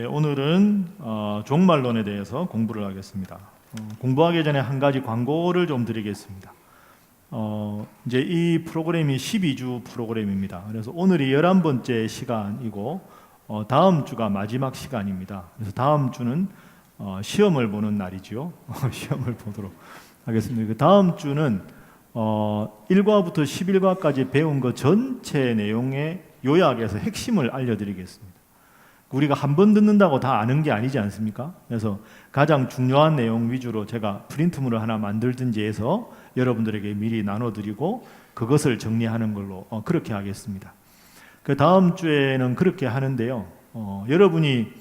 오늘은 종말론에 대해서 공부를 하겠습니다. 공부하기 전에 한 가지 광고를 좀 드리겠습니다. 이제 이 프로그램이 12주 프로그램입니다. 그래서 오늘이 11번째 시간이고 다음 주가 마지막 시간입니다. 그래서 다음 주는 시험을 보는 날이죠. 시험을 보도록 하겠습니다. 그 다음 주는 1과부터 11과까지 배운 것 전체 내용의 요약에서 핵심을 알려드리겠습니다. 우리가 한 번 듣는다고 다 아는 게 아니지 않습니까? 그래서 가장 중요한 내용 위주로 제가 프린트물을 하나 만들든지 해서 여러분들에게 미리 나눠드리고 그것을 정리하는 걸로 그렇게 하겠습니다. 그 다음 주에는 그렇게 하는데요. 여러분이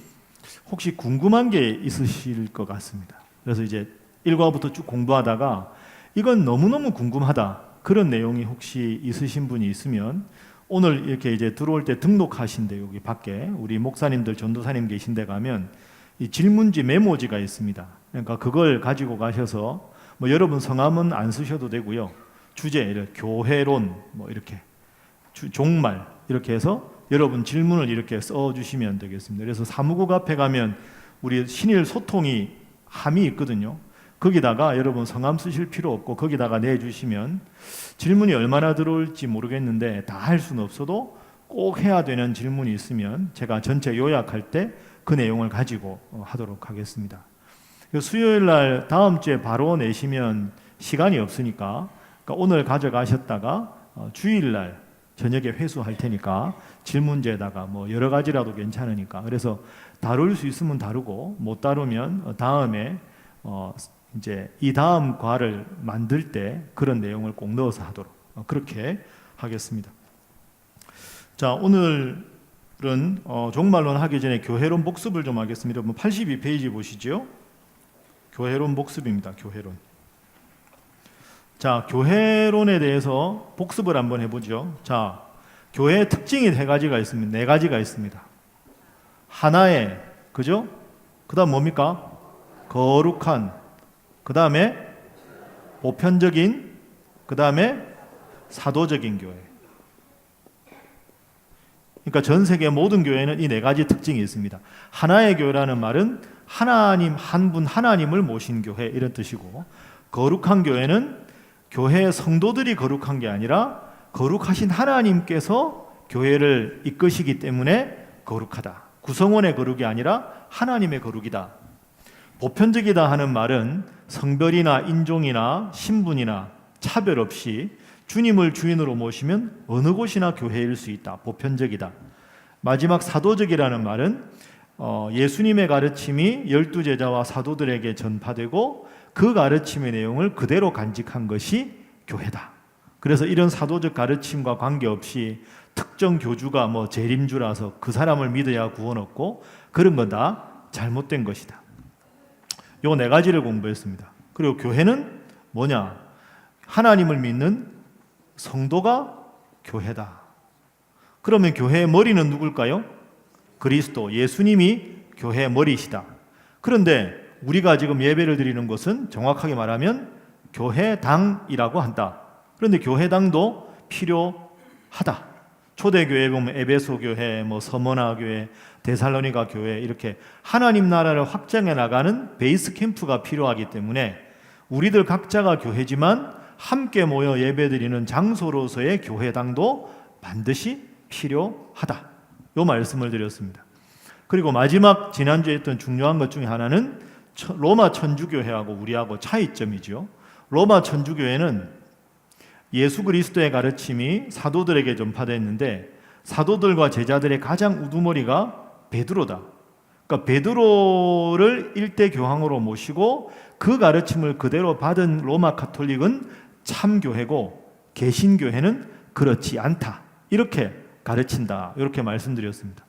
혹시 궁금한 게 있으실 것 같습니다. 그래서 이제 1과부터 쭉 공부하다가 이건 너무너무 궁금하다, 그런 내용이 혹시 있으신 분이 있으면 오늘 이렇게 이제 들어올 때 등록하신데 여기 밖에 우리 목사님들 전도사님 계신 데 가면 이 질문지 메모지가 있습니다. 그러니까 그걸 가지고 가셔서 뭐 여러분 성함은 안 쓰셔도 되고요. 주제, 교회론 뭐 이렇게 종말 이렇게 해서 여러분 질문을 이렇게 써주시면 되겠습니다. 그래서 사무국 앞에 가면 우리 신일 소통이 함이 있거든요. 거기다가 여러분 성함 쓰실 필요 없고 거기다가 내주시면 질문이 얼마나 들어올지 모르겠는데 다 할 수는 없어도 꼭 해야 되는 질문이 있으면 제가 전체 요약할 때 그 내용을 가지고 하도록 하겠습니다. 수요일 날 다음 주에 바로 내시면 시간이 없으니까 그러니까 오늘 가져가셨다가 주일 날 저녁에 회수할 테니까 질문지에다가 뭐 여러 가지라도 괜찮으니까, 그래서 다룰 수 있으면 다루고 못 다루면 다음에 이제 이 다음 과를 만들 때 그런 내용을 꼭 넣어서 하도록 그렇게 하겠습니다. 자, 오늘은 종말론 하기 전에 교회론 복습을 좀 하겠습니다. 82페이지 보시죠. 교회론 복습입니다. 교회론. 자, 교회론에 대해서 복습을 한번 해보죠. 자, 교회의 특징이 네 가지가 있습니다. 하나의, 그죠? 그 다음 뭡니까? 거룩한, 그 다음에 보편적인, 그 다음에 사도적인 교회. 그러니까 전 세계 모든 교회는 이 네 가지 특징이 있습니다. 하나의 교회라는 말은 하나님 한 분 하나님을 모신 교회 이런 뜻이고, 거룩한 교회는 교회 성도들이 거룩한 게 아니라 거룩하신 하나님께서 교회를 이끄시기 때문에 거룩하다. 구성원의 거룩이 아니라 하나님의 거룩이다. 보편적이다 하는 말은 성별이나 인종이나 신분이나 차별 없이 주님을 주인으로 모시면 어느 곳이나 교회일 수 있다. 보편적이다. 마지막 사도적이라는 말은 예수님의 가르침이 12제자와 사도들에게 전파되고 그 가르침의 내용을 그대로 간직한 것이 교회다. 그래서 이런 사도적 가르침과 관계없이 특정 교주가 뭐 재림주라서 그 사람을 믿어야 구원 얻고 그런 건 다 잘못된 것이다. 요 네 가지를 공부했습니다. 그리고 교회는 뭐냐? 하나님을 믿는 성도가 교회다. 그러면 교회의 머리는 누굴까요? 그리스도, 예수님이 교회의 머리시다. 그런데 우리가 지금 예배를 드리는 것은 정확하게 말하면 교회당이라고 한다. 그런데 교회당도 필요하다. 초대교회 보면 에베소 교회, 뭐 서머나 교회, 데살로니가 교회, 이렇게 하나님 나라를 확장해 나가는 베이스 캠프가 필요하기 때문에 우리들 각자가 교회지만 함께 모여 예배드리는 장소로서의 교회당도 반드시 필요하다. 요 말씀을 드렸습니다. 그리고 마지막 지난주에 했던 중요한 것 중에 하나는 로마 천주교회하고 우리하고 차이점이죠. 로마 천주교회는 예수 그리스도의 가르침이 사도들에게 전파됐는데 사도들과 제자들의 가장 우두머리가 베드로다. 그러니까 베드로를 일대 교황으로 모시고 그 가르침을 그대로 받은 로마 가톨릭은 참교회고 개신교회는 그렇지 않다. 이렇게 가르친다. 이렇게 말씀드렸습니다.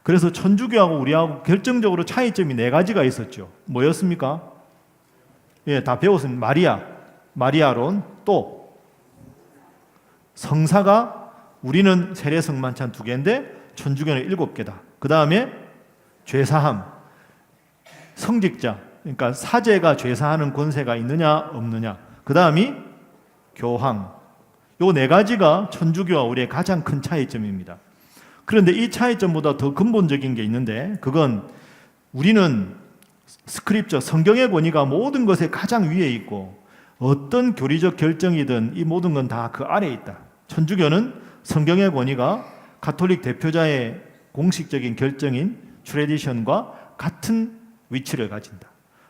그래서 천주교하고 우리하고 결정적으로 차이점이 네 가지가 있었죠. 뭐였습니까? 예, 다 배웠습니다. 마리아론, 또 성사가 우리는 세례성만찬 2개인데 천주교는 7개다. 그 다음에 죄사함, 성직자, 그러니까 사제가 죄사하는 권세가 있느냐 없느냐. 그 다음이 교황. 요 네 가지가 천주교와 우리의 가장 큰 차이점입니다. 그런데 이 차이점보다 더 근본적인 게 있는데 그건 우리는 스크립처, 성경의 권위가 모든 것에 가장 위에 있고 어떤 교리적 결정이든 이 모든 건 다 그 아래에 있다. 천주교는 성경의 권위가 가톨릭 대표자의 공식적인 결정인 트레디션과 같은 위치를 가진다.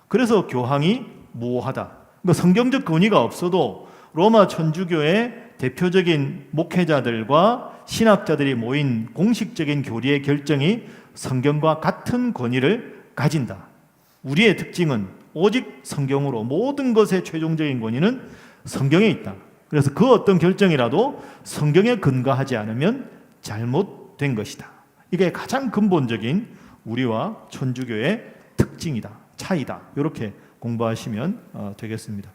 그래서 교황이 모호하다. 그러니까 성경적 권위가 없어도 로마 천주교의 대표적인 목회자들과 신학자들이 모인 공식적인 교리의 결정이 성경과 같은 권위를 가진다. 우리의 특징은 오직 성경으로 모든 것의 최종적인 권위는 성경에 있다. 그래서 그 어떤 결정이라도 성경에 근거하지 않으면 잘못된 것이다. 이게 가장 근본적인 우리와 천주교의 특징이다. 차이다. 이렇게 공부하시면 되겠습니다.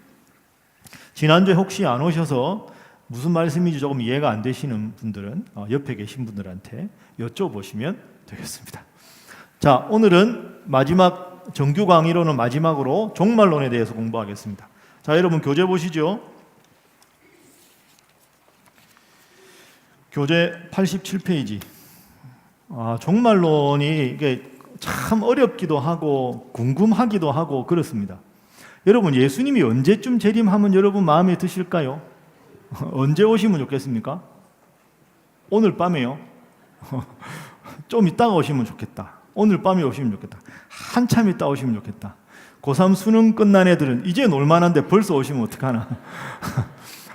지난주에 혹시 안 오셔서 무슨 말씀인지 조금 이해가 안 되시는 분들은 옆에 계신 분들한테 여쭤보시면 되겠습니다. 자, 오늘은 마지막 정규 강의로는 마지막으로 종말론에 대해서 공부하겠습니다. 자, 여러분 교재 보시죠. 교재 87페이지. 종말론이 이게 참 어렵기도 하고 궁금하기도 하고 그렇습니다. 여러분, 예수님이 언제쯤 재림하면 여러분 마음에 드실까요? 언제 오시면 좋겠습니까? 오늘 밤에요? 좀 이따가 오시면 좋겠다. 오늘 밤에 오시면 좋겠다. 한참 있다 오시면 좋겠다. 고3 수능 끝난 애들은 이제 놀만한데 벌써 오시면 어떡하나.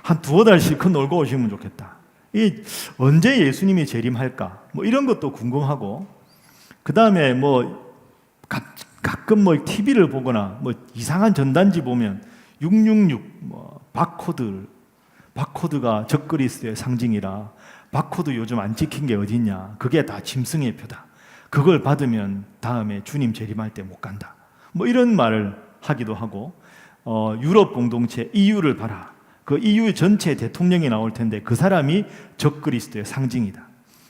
한 두어 달 실컷 놀고 오시면 좋겠다. 이 언제 예수님이 재림할까? 뭐 이런 것도 궁금하고, 그 다음에 뭐 가끔 뭐 TV를 보거나 뭐 이상한 전단지 보면 666 뭐 바코드가 적그리스도의 상징이라 바코드 요즘 안 찍힌 게 어딨냐? 그게 다 짐승의 표다. 그걸 받으면 다음에 주님 재림할 때 못 간다. 뭐 이런 말을 하기도 하고, 유럽 공동체 EU를 봐라. 그 EU 전체 대통령이 나올 텐데 그 사람이 적그리스도의 상징이다.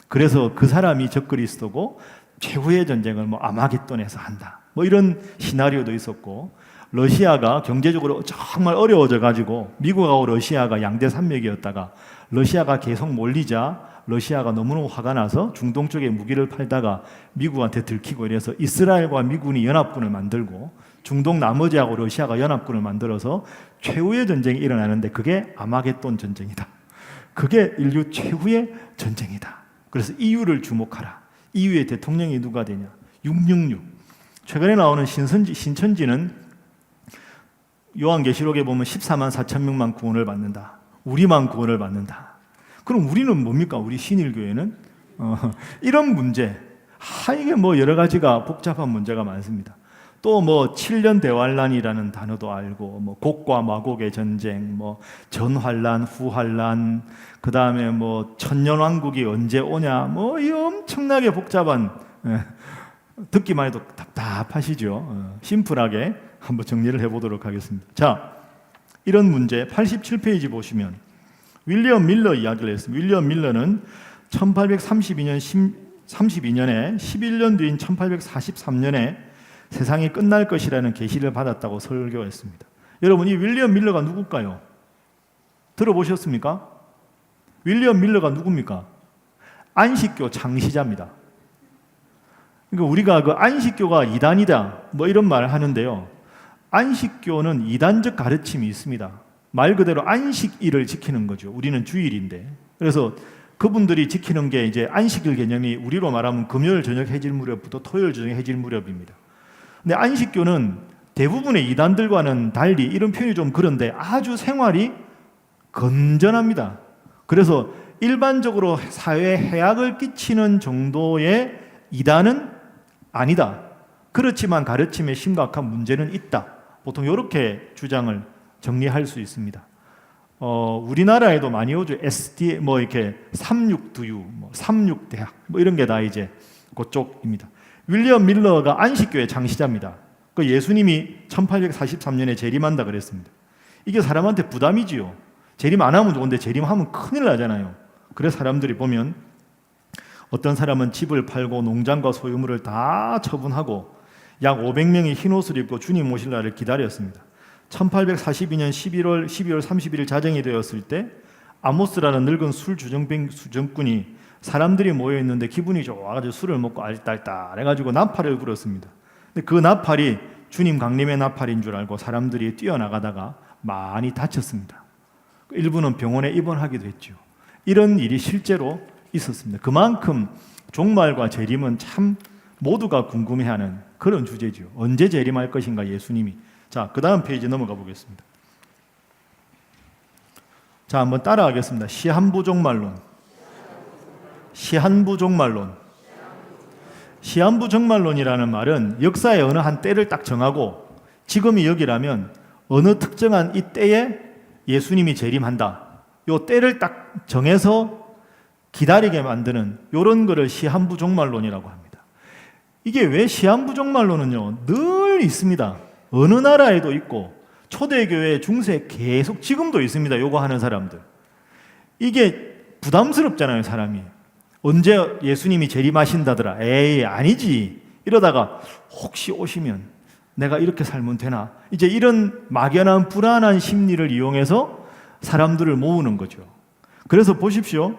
그래서 그 사람이 적그리스도고 최후의 전쟁을 뭐 아마겟돈에서 한다. 뭐 이런 시나리오도 있었고, 러시아가 경제적으로 정말 어려워져 가지고 미국하고 러시아가 양대 산맥이었다가 러시아가 계속 몰리자 러시아가 너무너무 화가 나서 중동 쪽에 무기를 팔다가 미국한테 들키고 이래서 이스라엘과 미군이 연합군을 만들고 중동 나머지하고 러시아가 연합군을 만들어서 최후의 전쟁이 일어나는데 그게 아마겟돈 전쟁이다. 그게 인류 최후의 전쟁이다. 그래서 EU를 주목하라. EU의 대통령이 누가 되냐? 666. 최근에 나오는 신천지는 요한계시록에 보면 14만 4천 명만 구원을 받는다. 우리만 구원을 받는다. 그럼 우리는 뭡니까? 우리 신일교회는 이런 문제, 이게 뭐 여러 가지가 복잡한 문제가 많습니다. 또 뭐 7년 대환란이라는 단어도 알고, 뭐 곡과 마곡의 전쟁, 뭐 전환란, 후환란, 그 다음에 뭐 천년왕국이 언제 오냐, 뭐 이 엄청나게 복잡한, 듣기만 해도 답답하시죠. 심플하게 한번 정리를 해보도록 하겠습니다. 자, 이런 문제 87페이지 보시면 윌리엄 밀러 이야기를 했습니다. 윌리엄 밀러는 1832년에 11년 뒤인 1843년에 세상이 끝날 것이라는 계시를 받았다고 설교했습니다. 여러분, 이 윌리엄 밀러가 누굴까요? 들어보셨습니까? 윌리엄 밀러가 누굽니까? 안식교 창시자입니다. 그러니까 우리가 그 안식교가 이단이다 뭐 이런 말을 하는데요. 안식교는 이단적 가르침이 있습니다. 말 그대로 안식일을 지키는 거죠. 우리는 주일인데. 그래서 그분들이 지키는 게 이제 안식일 개념이 우리로 말하면 금요일 저녁 해질 무렵부터 토요일 저녁 해질 무렵입니다. 근데 안식교는 대부분의 이단들과는 달리 이런 표현이 좀 그런데 아주 생활이 건전합니다. 그래서 일반적으로 사회에 해악을 끼치는 정도의 이단은 아니다. 그렇지만 가르침에 심각한 문제는 있다. 보통 이렇게 주장을 정리할 수 있습니다. 우리나라에도 많이 오죠. SD 뭐 이렇게 삼육두유, 뭐 삼육대학 뭐 이런 게 다 이제 그쪽입니다. 윌리엄 밀러가 안식교의 창시자입니다. 그 예수님이 1843년에 재림한다 그랬습니다. 이게 사람한테 부담이지요. 재림 안 하면 좋은데 재림하면 큰일 나잖아요. 그래서 사람들이 보면 어떤 사람은 집을 팔고 농장과 소유물을 다 처분하고 약 500명이 흰옷을 입고 주님 오실 날을 기다렸습니다. 1842년 12월 30일 자정이 되었을 때 아모스라는 늙은 술 주정꾼이 사람들이 모여있는데 기분이 좋아가지고 술을 먹고 알딸딸 해가지고 나팔을 불었습니다. 근데 그 나팔이 주님 강림의 나팔인 줄 알고 사람들이 뛰어나가다가 많이 다쳤습니다. 일부는 병원에 입원하기도 했죠. 이런 일이 실제로 있었습니다. 그만큼 종말과 재림은 참 모두가 궁금해하는 그런 주제죠. 언제 재림할 것인가 예수님이. 자, 그 다음 페이지 넘어가 보겠습니다. 자, 한번 따라하겠습니다. 시한부종말론. 시한부종말론. 시한부종말론이라는 말은 역사의 어느 한 때를 딱 정하고 지금이 여기라면 어느 특정한 이 때에 예수님이 재림한다. 요 때를 딱 정해서 기다리게 만드는 이런 거를 시한부종말론이라고 합니다. 이게 왜 시한부종말론은요, 늘 있습니다. 어느 나라에도 있고 초대교회 중세 계속 지금도 있습니다. 요거 하는 사람들. 이게 부담스럽잖아요, 사람이. 언제 예수님이 재림하신다더라. 에이, 아니지. 이러다가 혹시 오시면 내가 이렇게 살면 되나? 이제 이런 막연한 불안한 심리를 이용해서 사람들을 모으는 거죠. 그래서 보십시오.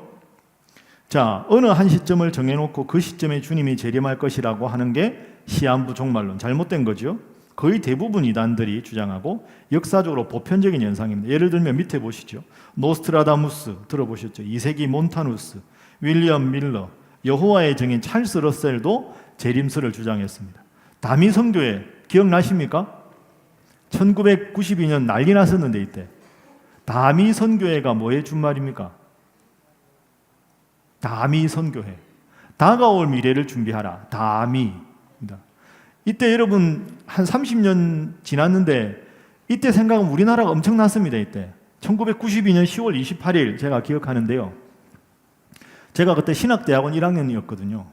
자, 어느 한 시점을 정해놓고 그 시점에 주님이 재림할 것이라고 하는 게 시한부종말론. 잘못된 거죠. 거의 대부분 이단들이 주장하고 역사적으로 보편적인 현상입니다. 예를 들면 밑에 보시죠. 노스트라다무스 들어보셨죠? 2세기 몬타누스, 윌리엄 밀러, 여호와의 증인 찰스 러셀도 재림설을 주장했습니다. 다미 선교회 기억나십니까? 1992년 난리 났었는데 이때 다미 선교회가 뭐의 준말입니까? 다미 선교회. 다가올 미래를 준비하라. 다미입니다. 이때 여러분 한 30년 지났는데 이때 생각은 우리나라가 엄청났습니다. 이때 1992년 10월 28일 제가 기억하는데요. 제가 그때 신학대학원 1학년이었거든요.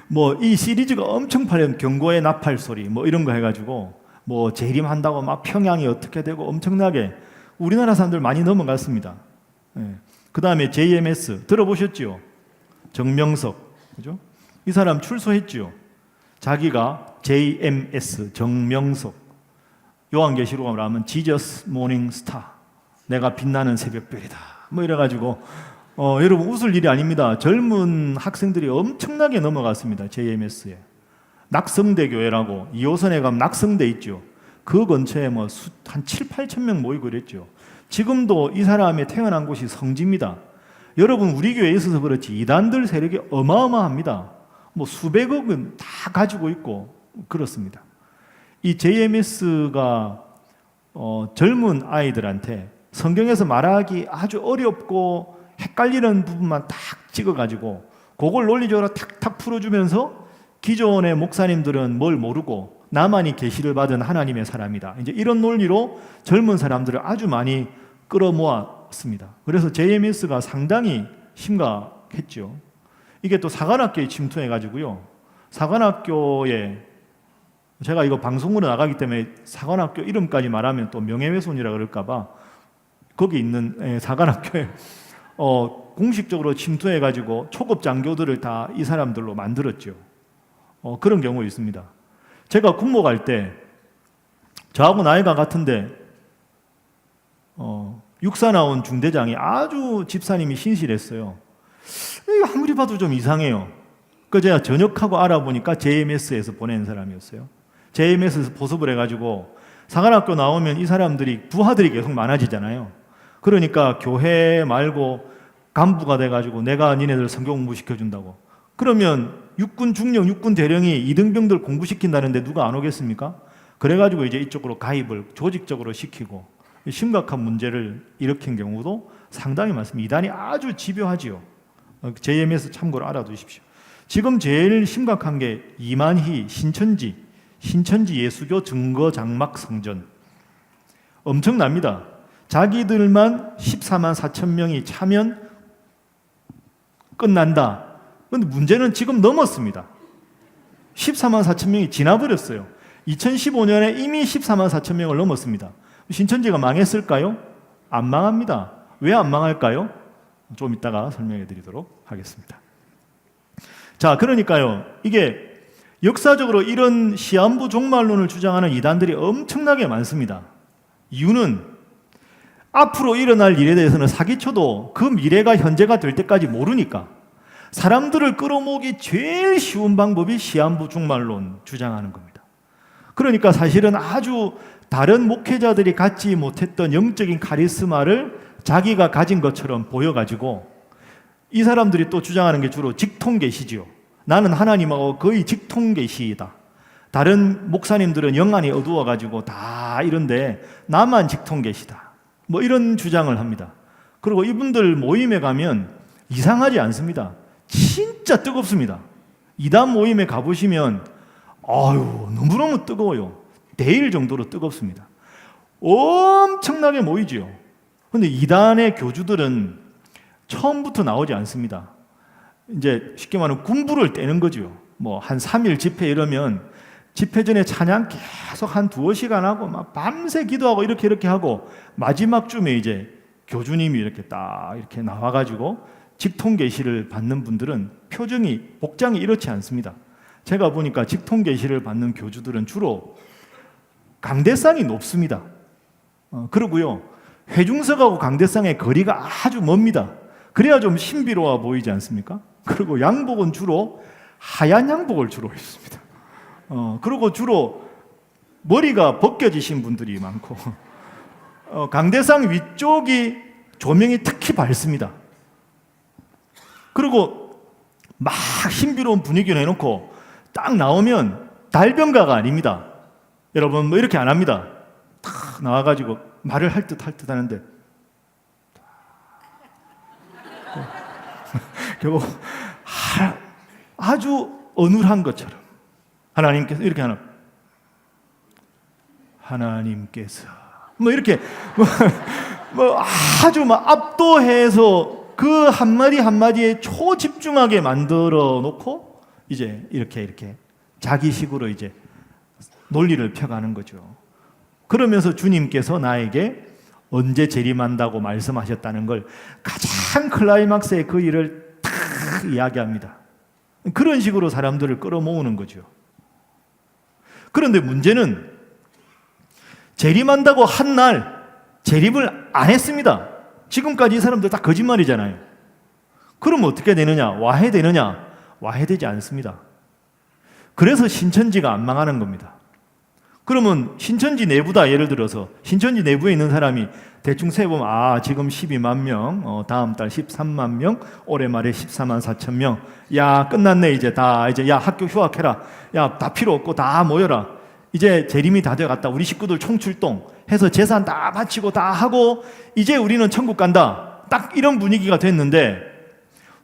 뭐 이 시리즈가 엄청 팔린 경고의 나팔 소리 뭐 이런 거 해가지고 뭐 재림한다고 막 평양이 어떻게 되고 엄청나게 우리나라 사람들 많이 넘어갔습니다. 예. 그 다음에 JMS 들어보셨죠? 정명석, 그죠? 이 사람 출소했죠. 자기가 JMS 정명석, 요한계시록으로 하면 지저스 모닝 스타, 내가 빛나는 새벽별이다. 뭐 이래가지고 여러분 웃을 일이 아닙니다. 젊은 학생들이 엄청나게 넘어갔습니다. JMS에. 낙성대 교회라고 2호선에 가면 낙성대 있죠. 그 근처에 뭐 한 7, 8천 명 모이고 그랬죠. 지금도 이 사람이 태어난 곳이 성지입니다. 여러분 우리 교회에 있어서 그렇지 이단들 세력이 어마어마합니다. 뭐 수백억은 다 가지고 있고 그렇습니다. 이 JMS가 젊은 아이들한테 성경에서 말하기 아주 어렵고 헷갈리는 부분만 딱 찍어가지고 그걸 논리적으로 탁탁 풀어주면서 기존의 목사님들은 뭘 모르고 나만이 계시를 받은 하나님의 사람이다. 이제 이런 논리로 젊은 사람들을 아주 많이 끌어모았습니다. 그래서 JMS가 상당히 심각했죠. 이게 또 사관학교에 침투해가지고요. 사관학교에 제가 이거 방송으로 나가기 때문에 사관학교 이름까지 말하면 또 명예훼손이라 그럴까봐 거기 있는 사관학교에 공식적으로 침투해가지고 초급 장교들을 다 이 사람들로 만들었죠. 그런 경우 있습니다. 제가 군모 갈 때 저하고 나이가 같은데 육사 나온 중대장이 아주 집사님이 신실했어요. 이거 아무리 봐도 좀 이상해요. 그 제가 전역하고 알아보니까 JMS에서 보낸 사람이었어요. JMS에서 보습을 해가지고 사관학교 나오면 이 사람들이 부하들이 계속 많아지잖아요. 그러니까 교회 말고 간부가 돼가지고 내가 니네들 성경 공부 시켜준다고. 그러면 육군 중령, 육군 대령이 이등병들 공부시킨다는데 누가 안 오겠습니까? 그래가지고 이제 이쪽으로 가입을 조직적으로 시키고 심각한 문제를 일으킨 경우도 상당히 많습니다. 이단이 아주 집요하지요. JMS 참고로 알아두십시오. 지금 제일 심각한 게 이만희 신천지 예수교 증거 장막 성전. 엄청납니다. 자기들만 14만 4천 명이 차면 끝난다. 그런데 문제는 지금 넘었습니다. 14만 4천 명이 지나버렸어요. 2015년에 이미 14만 4천 명을 넘었습니다. 신천지가 망했을까요? 안 망합니다. 왜 안 망할까요? 좀 이따가 설명해 드리도록 하겠습니다. 자, 그러니까요. 이게 역사적으로 이런 시한부 종말론을 주장하는 이단들이 엄청나게 많습니다. 이유는 앞으로 일어날 일에 대해서는 사기쳐도 그 미래가 현재가 될 때까지 모르니까 사람들을 끌어모으기 제일 쉬운 방법이 시한부 종말론 주장하는 겁니다. 그러니까 사실은 아주 다른 목회자들이 갖지 못했던 영적인 카리스마를 자기가 가진 것처럼 보여가지고, 이 사람들이 또 주장하는 게 주로 직통계시지요. 나는 하나님하고 거의 직통계시이다. 다른 목사님들은 영안이 어두워가지고 다 이런데 나만 직통계시다. 뭐 이런 주장을 합니다. 그리고 이분들 모임에 가면 이상하지 않습니다. 진짜 뜨겁습니다. 이단 모임에 가보시면 아유, 너무너무 뜨거워요. 데일 정도로 뜨겁습니다. 엄청나게 모이지요. 근데 이단의 교주들은 처음부터 나오지 않습니다. 이제 쉽게 말하면 군부를 떼는 거죠. 뭐 한 3일 집회 이러면 집회 전에 찬양 계속 한 2-5시간 하고 막 밤새 기도하고 이렇게 하고 마지막 쯤에 이제 교주님이 이렇게 딱 이렇게 나와가지고 직통계시를 받는 분들은 표정이, 복장이 이렇지 않습니다. 제가 보니까 직통계시를 받는 교주들은 주로 강대상이 높습니다. 그러고요, 회중석하고 강대상의 거리가 아주 멉니다. 그래야 좀 신비로워 보이지 않습니까? 그리고 양복은 주로 하얀 양복을 주로 입습니다. 그리고 주로 머리가 벗겨지신 분들이 많고, 강대상 위쪽이 조명이 특히 밝습니다. 그리고 막 신비로운 분위기를 해놓고 딱 나오면 달변가가 아닙니다. 여러분 뭐 이렇게 안 합니다. 탁 나와가지고 말을 할 듯 하는데 결국 아주 어눌한 것처럼 하나님께서 이렇게 하나, 하나님께서 뭐 이렇게 뭐 아주 막 압도해서 그 한마디 한마디에 초집중하게 만들어 놓고 이제 이렇게 자기식으로 이제 논리를 펴가는 거죠. 그러면서 주님께서 나에게 언제 재림한다고 말씀하셨다는 걸 가장 클라이막스의 그 일을 탁 이야기합니다. 그런 식으로 사람들을 끌어모으는 거죠. 그런데 문제는 재림한다고 한 날 재림을 안 했습니다. 지금까지 이 사람들 다 거짓말이잖아요. 그럼 어떻게 되느냐? 와해되느냐? 와해되지 않습니다. 그래서 신천지가 안 망하는 겁니다. 그러면 신천지 내부다, 예를 들어서 신천지 내부에 있는 사람이 대충 세보면 지금 12만 명, 다음 달 13만 명, 올해 말에 14만 4천 명. 야, 끝났네. 이제 야, 학교 휴학해라. 야, 다 필요 없고 다 모여라. 이제 재림이 다 돼갔다. 우리 식구들 총출동 해서 재산 다 바치고 다 하고 이제 우리는 천국 간다. 딱 이런 분위기가 됐는데,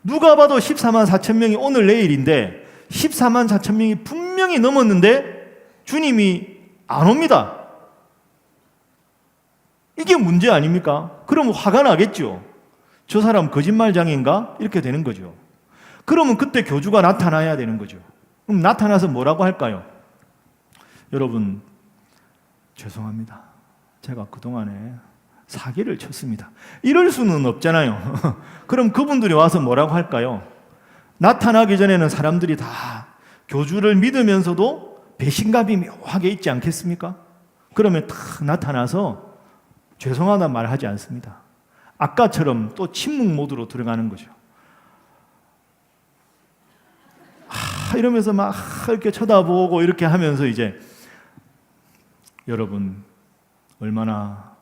누가 봐도 14만 4천 명이 오늘 내일인데 14만 4천 명이 분명히 넘었는데 주님이 안 옵니다. 이게 문제 아닙니까? 그러면 화가 나겠죠. 저 사람 거짓말장애인가? 이렇게 되는 거죠. 그러면 그때 교주가 나타나야 되는 거죠. 그럼 나타나서 뭐라고 할까요? 여러분, 죄송합니다. 제가 그동안에 사기를 쳤습니다. 이럴 수는 없잖아요. 그럼 그분들이 와서 뭐라고 할까요? 나타나기 전에는 사람들이 다 교주를 믿으면서도 배신감이 묘하게 있지 않겠습니까? 그러면 딱 나타나서 죄송하다는 말 하지 않습니다. 아까처럼 또 침묵 모드로 들어가는 거죠. 이러면서 막 이렇게 쳐다보고 이렇게 하면서 이제, 여러분 얼마나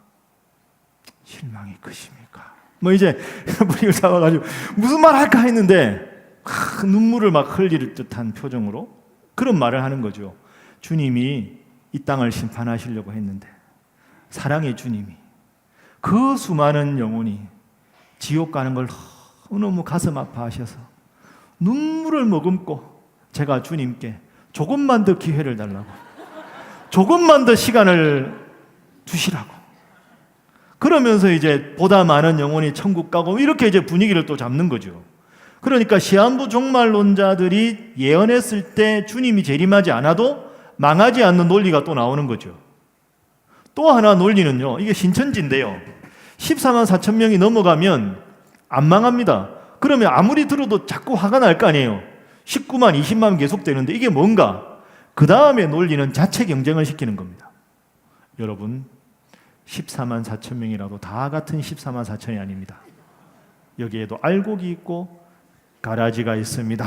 실망이 크십니까? 뭐 이제 분위기를 잡아가지고 무슨 말 할까 했는데 눈물을 막 흘릴 듯한 표정으로 그런 말을 하는 거죠. 주님이 이 땅을 심판하시려고 했는데 사랑의 주님이 그 수많은 영혼이 지옥 가는 걸 너무 가슴 아파하셔서 눈물을 머금고 제가 주님께 조금만 더 기회를 달라고, 조금만 더 시간을 주시라고, 그러면서 이제 보다 많은 영혼이 천국 가고 이렇게 이제 분위기를 또 잡는 거죠. 그러니까 시한부 종말론자들이 예언했을 때 주님이 재림하지 않아도 망하지 않는 논리가 또 나오는 거죠. 또 하나 논리는요, 이게 신천지인데요, 14만 4천 명이 넘어가면 안 망합니다. 그러면 아무리 들어도 자꾸 화가 날 거 아니에요. 19만, 20만 계속 되는데 이게 뭔가? 그 다음에 논리는 자체 경쟁을 시키는 겁니다. 여러분, 14만 4천 명이라도 다 같은 14만 4천이 아닙니다. 여기에도 알곡이 있고 가라지가 있습니다.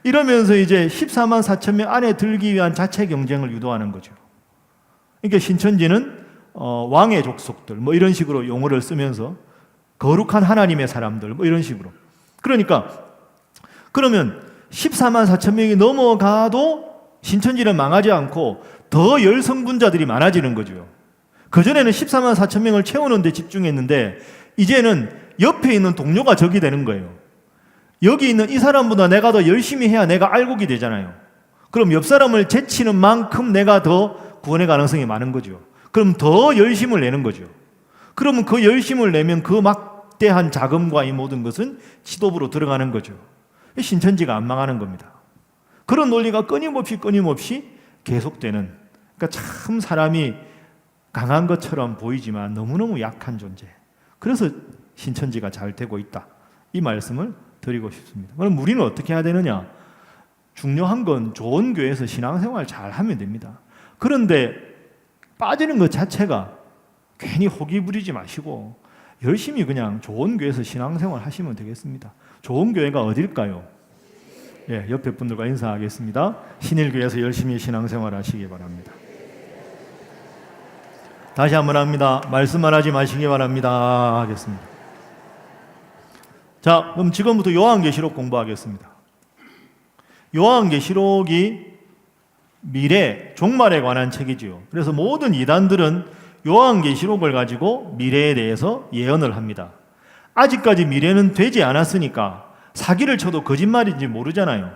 이러면서 이제 14만 4천 명 안에 들기 위한 자체 경쟁을 유도하는 거죠. 그러니까 신천지는 왕의 족속들 뭐 이런 식으로 용어를 쓰면서 거룩한 하나님의 사람들 뭐 이런 식으로. 그러니까 그러면 14만 4천 명이 넘어가도 신천지는 망하지 않고 더 열성분자들이 많아지는 거죠. 그전에는 14만 4천 명을 채우는 데 집중했는데 이제는 옆에 있는 동료가 적이 되는 거예요. 여기 있는 이 사람보다 내가 더 열심히 해야 내가 알곡이 되잖아요. 그럼 옆 사람을 제치는 만큼 내가 더 구원의 가능성이 많은 거죠. 그럼 더 열심을 내는 거죠. 그러면 그 열심을 내면 그 막대한 자금과 이 모든 것은 지도부로 들어가는 거죠. 신천지가 안 망하는 겁니다. 그런 논리가 끊임없이 계속되는, 그러니까 참 사람이 강한 것처럼 보이지만 너무너무 약한 존재. 그래서 신천지가 잘 되고 있다. 이 말씀을 드리고 싶습니다. 그럼 우리는 어떻게 해야 되느냐? 중요한 건 좋은 교회에서 신앙생활 잘 하면 됩니다. 그런데 빠지는 것 자체가 괜히 호기 부리지 마시고 열심히 그냥 좋은 교회에서 신앙생활 하시면 되겠습니다. 좋은 교회가 어딜까요? 예, 옆에 분들과 인사하겠습니다. 신일교회에서 열심히 신앙생활 하시기 바랍니다. 다시 한번 합니다. 말씀만 하지 마시기 바랍니다. 하겠습니다. 자, 그럼 지금부터 요한계시록 공부하겠습니다. 요한계시록이 미래, 종말에 관한 책이지요. 그래서 모든 이단들은 요한계시록을 가지고 미래에 대해서 예언을 합니다. 아직까지 미래는 되지 않았으니까 사기를 쳐도 거짓말인지 모르잖아요.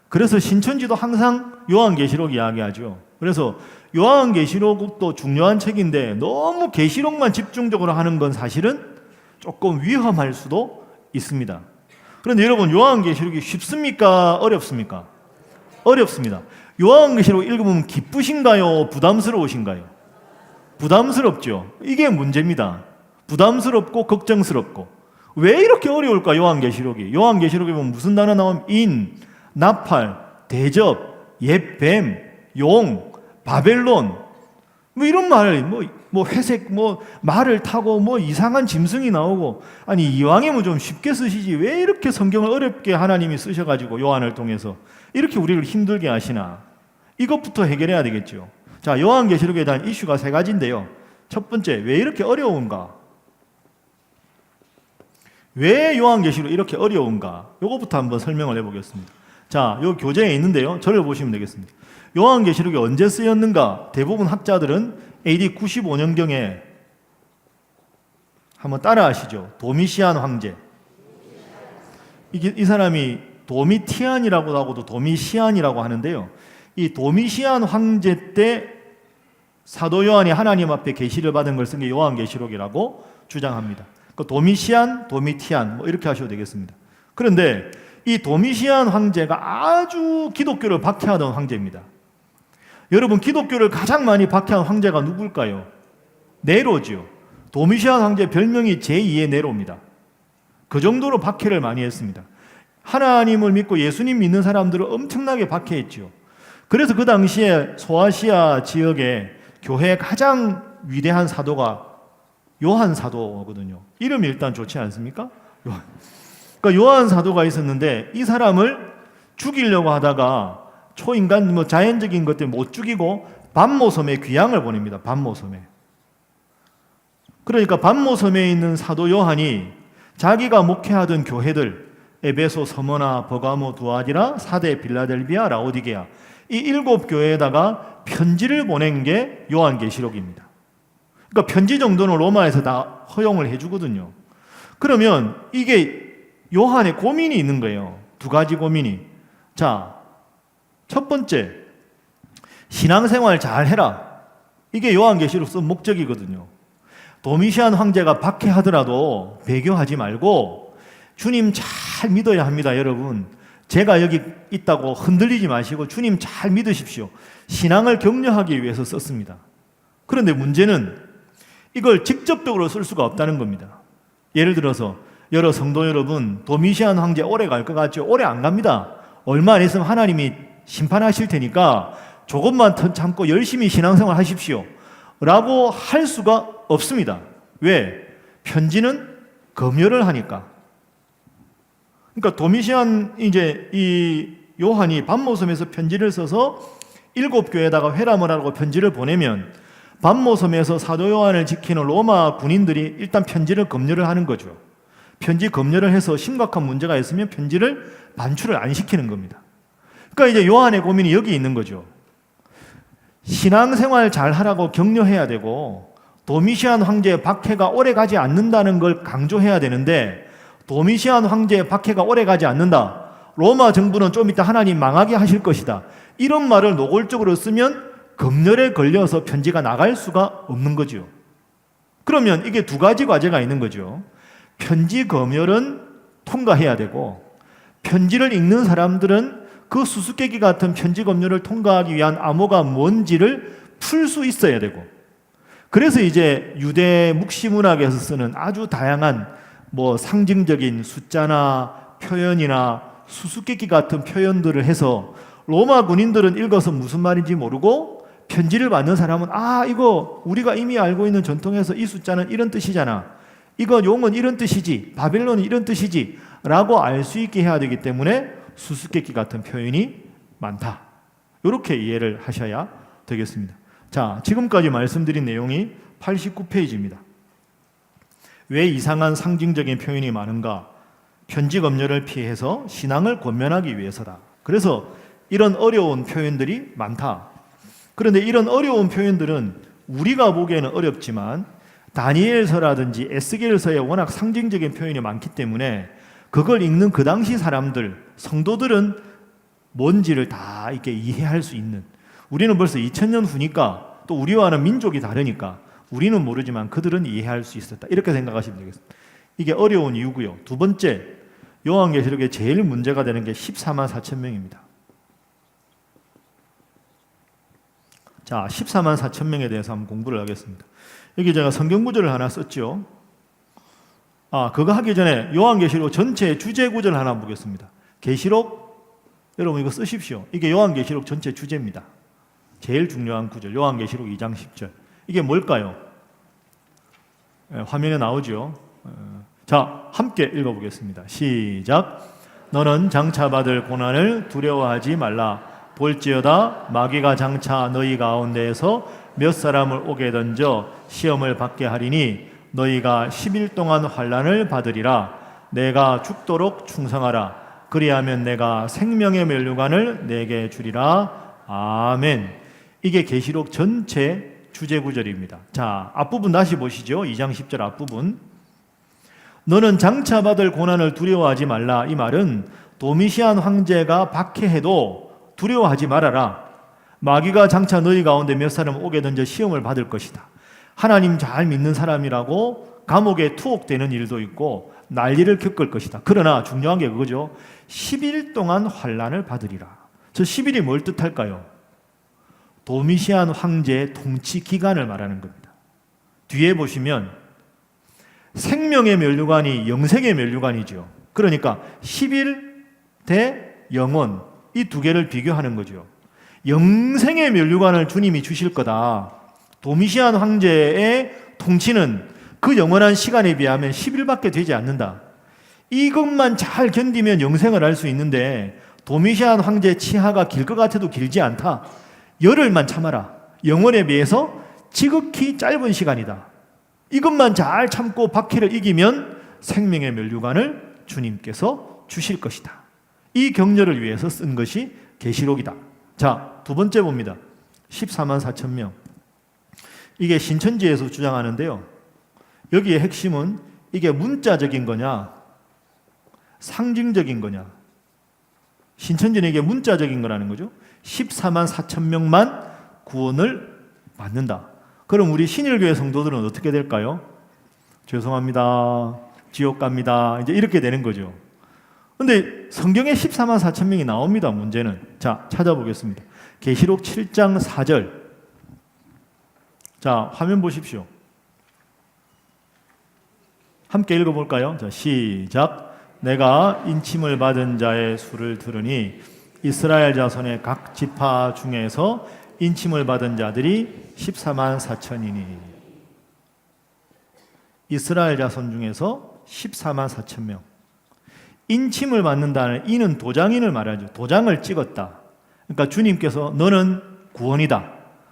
그래서 신천지도 항상 요한계시록 이야기하죠. 그래서 요한계시록도 중요한 책인데 너무 계시록만 집중적으로 하는 건 사실은 조금 위험할 수도 있습니다. 그런데 여러분, 요한계시록이 쉽습니까? 어렵습니까? 어렵습니다. 요한계시록 읽어보면 기쁘신가요? 부담스러우신가요? 부담스럽죠. 이게 문제입니다. 부담스럽고 걱정스럽고. 왜 이렇게 어려울까? 요한계시록이. 요한계시록에 보면 무슨 단어 나오면 인, 나팔, 대접, 옛뱀, 용, 바벨론 뭐 이런 말, 뭐 회색 말을 타고 이상한 짐승이 나오고. 아니, 이왕이면 좀 쉽게 쓰시지 왜 이렇게 성경을 어렵게 하나님이 쓰셔가지고 요한을 통해서 이렇게 우리를 힘들게 하시나? 이것부터 해결해야 되겠죠. 자, 요한계시록에 대한 이슈가 3가지인데요. 첫 번째, 왜 이렇게 어려운가? 왜 요한계시록이 이렇게 어려운가? 이것부터 한번 설명을 해보겠습니다. 자, 요 교재에 있는데요. 저를 보시면 되겠습니다. 요한계시록이 언제 쓰였는가? 대부분 학자들은 AD 95년경에 한번 따라하시죠. 도미시안 황제. 이 사람이 도미티안이라고 하고도 도미시안이라고 하는데요. 이 도미시안 황제 때 사도 요한이 하나님 앞에 계시를 받은 걸 쓴 게 요한계시록이라고 주장합니다. 그 도미시안, 도미티안 이렇게 하셔도 되겠습니다. 그런데 이 도미시안 황제가 아주 기독교를 박해하던 황제입니다. 여러분, 기독교를 가장 많이 박해한 황제가 누굴까요? 네로죠. 도미시안 황제 별명이 제2의 네로입니다. 그 정도로 박해를 많이 했습니다. 하나님을 믿고 예수님 믿는 사람들을 엄청나게 박해했죠. 그래서 그 당시에 소아시아 지역에 교회의 가장 위대한 사도가 요한 사도거든요. 이름이 일단 좋지 않습니까? 요한. 그러니까 요한 사도가 있었는데 이 사람을 죽이려고 하다가 초인간 자연적인 것 때문에 못 죽이고 반모섬에 귀양을 보냅니다. 반모섬에. 그러니까 반모섬에 있는 사도 요한이 자기가 목회하던 교회들 에베소, 서머나, 버가모, 두아디라, 사데, 빌라델비아, 라오디게아 이 7교회에다가 편지를 보낸 게 요한계시록입니다. 그러니까 편지 정도는 로마에서 다 허용을 해주거든요. 그러면 이게 요한의 고민이 있는 거예요. 2가지 고민이. 자, 첫 번째, 신앙생활 잘 해라. 이게 요한계시록 쓴 목적이거든요. 도미시안 황제가 박해하더라도 배교하지 말고 주님 잘 믿어야 합니다, 여러분. 제가 여기 있다고 흔들리지 마시고 주님 잘 믿으십시오. 신앙을 격려하기 위해서 썼습니다. 그런데 문제는 이걸 직접적으로 쓸 수가 없다는 겁니다. 예를 들어서 여러 성도 여러분, 도미시안 황제 오래 갈 것 같죠? 오래 안 갑니다. 얼마 안 있으면 하나님이 심판하실 테니까 조금만 더 참고 열심히 신앙생활 하십시오 라고 할 수가 없습니다. 왜? 편지는 검열을 하니까. 그러니까 도미시안 이제 이 요한이 밤모섬에서 편지를 써서 7교회에다가 회람을 하고 편지를 보내면 밤모섬에서 사도 요한을 지키는 로마 군인들이 일단 편지를 검열을 하는 거죠. 편지 검열을 해서 심각한 문제가 있으면 편지를 반출을 안 시키는 겁니다. 그러니까 이제 요한의 고민이 여기 있는 거죠. 신앙생활 잘 하라고 격려해야 되고 도미시안 황제의 박해가 오래 가지 않는다는 걸 강조해야 되는데 도미시안 황제의 박해가 오래 가지 않는다. 로마 정부는 좀 이따 하나님 망하게 하실 것이다. 이런 말을 노골적으로 쓰면 검열에 걸려서 편지가 나갈 수가 없는 거죠. 그러면 이게 두 가지 과제가 있는 거죠. 편지 검열은 통과해야 되고 편지를 읽는 사람들은 그 수수께끼 같은 편지 검열을 통과하기 위한 암호가 뭔지를 풀 수 있어야 되고 그래서 이제 유대 묵시문학에서 쓰는 아주 다양한 상징적인 숫자나 표현이나 수수께끼 같은 표현들을 해서 로마 군인들은 읽어서 무슨 말인지 모르고 편지를 받는 사람은 이거 우리가 이미 알고 있는 전통에서 이 숫자는 이런 뜻이잖아. 이거 용은 이런 뜻이지. 바벨론은 이런 뜻이지. 라고 알 수 있게 해야 되기 때문에 수수께끼 같은 표현이 많다. 이렇게 이해를 하셔야 되겠습니다. 자, 지금까지 말씀드린 내용이 89페이지입니다. 왜 이상한 상징적인 표현이 많은가? 편지 검열을 피해서 신앙을 권면하기 위해서다. 그래서 이런 어려운 표현들이 많다. 그런데 이런 어려운 표현들은 우리가 보기에는 어렵지만 다니엘서라든지 에스겔서에 워낙 상징적인 표현이 많기 때문에 그걸 읽는 그 당시 사람들, 성도들은 뭔지를 다 이렇게 이해할 수 있는, 우리는 벌써 2000년 후니까 또 우리와는 민족이 다르니까 우리는 모르지만 그들은 이해할 수 있었다. 이렇게 생각하시면 되겠습니다. 이게 어려운 이유고요. 두 번째, 요한계시록에 제일 문제가 되는 게 14만 4천 명입니다. 자, 14만 4천 명에 대해서 한번 공부를 하겠습니다. 여기 제가 성경 구절을 하나 썼죠. 그거 하기 전에 요한계시록 전체 주제 구절 하나 보겠습니다. 계시록, 여러분 이거 쓰십시오. 이게 요한계시록 전체 주제입니다. 제일 중요한 구절, 요한계시록 2장 10절. 이게 뭘까요? 화면에 나오죠. 자, 함께 읽어보겠습니다. 시작. 너는 장차 받을 고난을 두려워하지 말라. 볼지어다 마귀가 장차 너희 가운데에서 몇 사람을 오게 던져 시험을 받게 하리니 너희가 10일 동안 환난을 받으리라. 내가 죽도록 충성하라. 그리하면 내가 생명의 면류관을 내게 주리라. 아멘. 이게 계시록 전체 주제 구절입니다. 자, 앞부분 다시 보시죠. 2장 10절 앞부분. 너는 장차 받을 고난을 두려워하지 말라. 이 말은 도미시안 황제가 박해해도 두려워하지 말아라. 마귀가 장차 너희 가운데 몇 사람 오게 던져 시험을 받을 것이다. 하나님 잘 믿는 사람이라고 감옥에 투옥되는 일도 있고 난리를 겪을 것이다. 그러나 중요한 게 그거죠. 10일 동안 환난을 받으리라. 저 10일이 뭘 뜻할까요? 도미시안 황제의 통치 기간을 말하는 겁니다. 뒤에 보시면 생명의 면류관이 영생의 면류관이죠. 그러니까 10일 대 영원, 이 두 개를 비교하는 거죠. 영생의 면류관을 주님이 주실 거다. 도미시안 황제의 통치는 그 영원한 시간에 비하면 10일밖에 되지 않는다. 이것만 잘 견디면 영생을 할 수 있는데 도미시안 황제의 치하가 길 것 같아도 길지 않다. 열흘만 참아라. 영원에 비해서 지극히 짧은 시간이다. 이것만 잘 참고 박해를 이기면 생명의 면류관을 주님께서 주실 것이다. 이 격려를 위해서 쓴 것이 계시록이다. 자, 두 번째 봅니다. 14만 4천 명. 이게 신천지에서 주장하는데요. 여기에 핵심은 이게 문자적인 거냐, 상징적인 거냐. 신천지는 이게 문자적인 거라는 거죠. 14만 4천 명만 구원을 받는다. 그럼 우리 신일교회 성도들은 어떻게 될까요? 죄송합니다. 지옥 갑니다. 이제 이렇게 되는 거죠. 근데 성경에 14만 4천 명이 나옵니다. 문제는. 자, 찾아보겠습니다. 계시록 7장 4절. 자, 화면 보십시오. 함께 읽어볼까요? 자, 시작. 내가 인침을 받은 자의 수를 들으니 이스라엘 자손의 각 지파 중에서 인침을 받은 자들이 14만 4천이니. 이스라엘 자손 중에서 14만 4천 명. 인침을 받는다는 이는 도장인을 말하죠. 도장을 찍었다. 그러니까 주님께서 너는 구원이다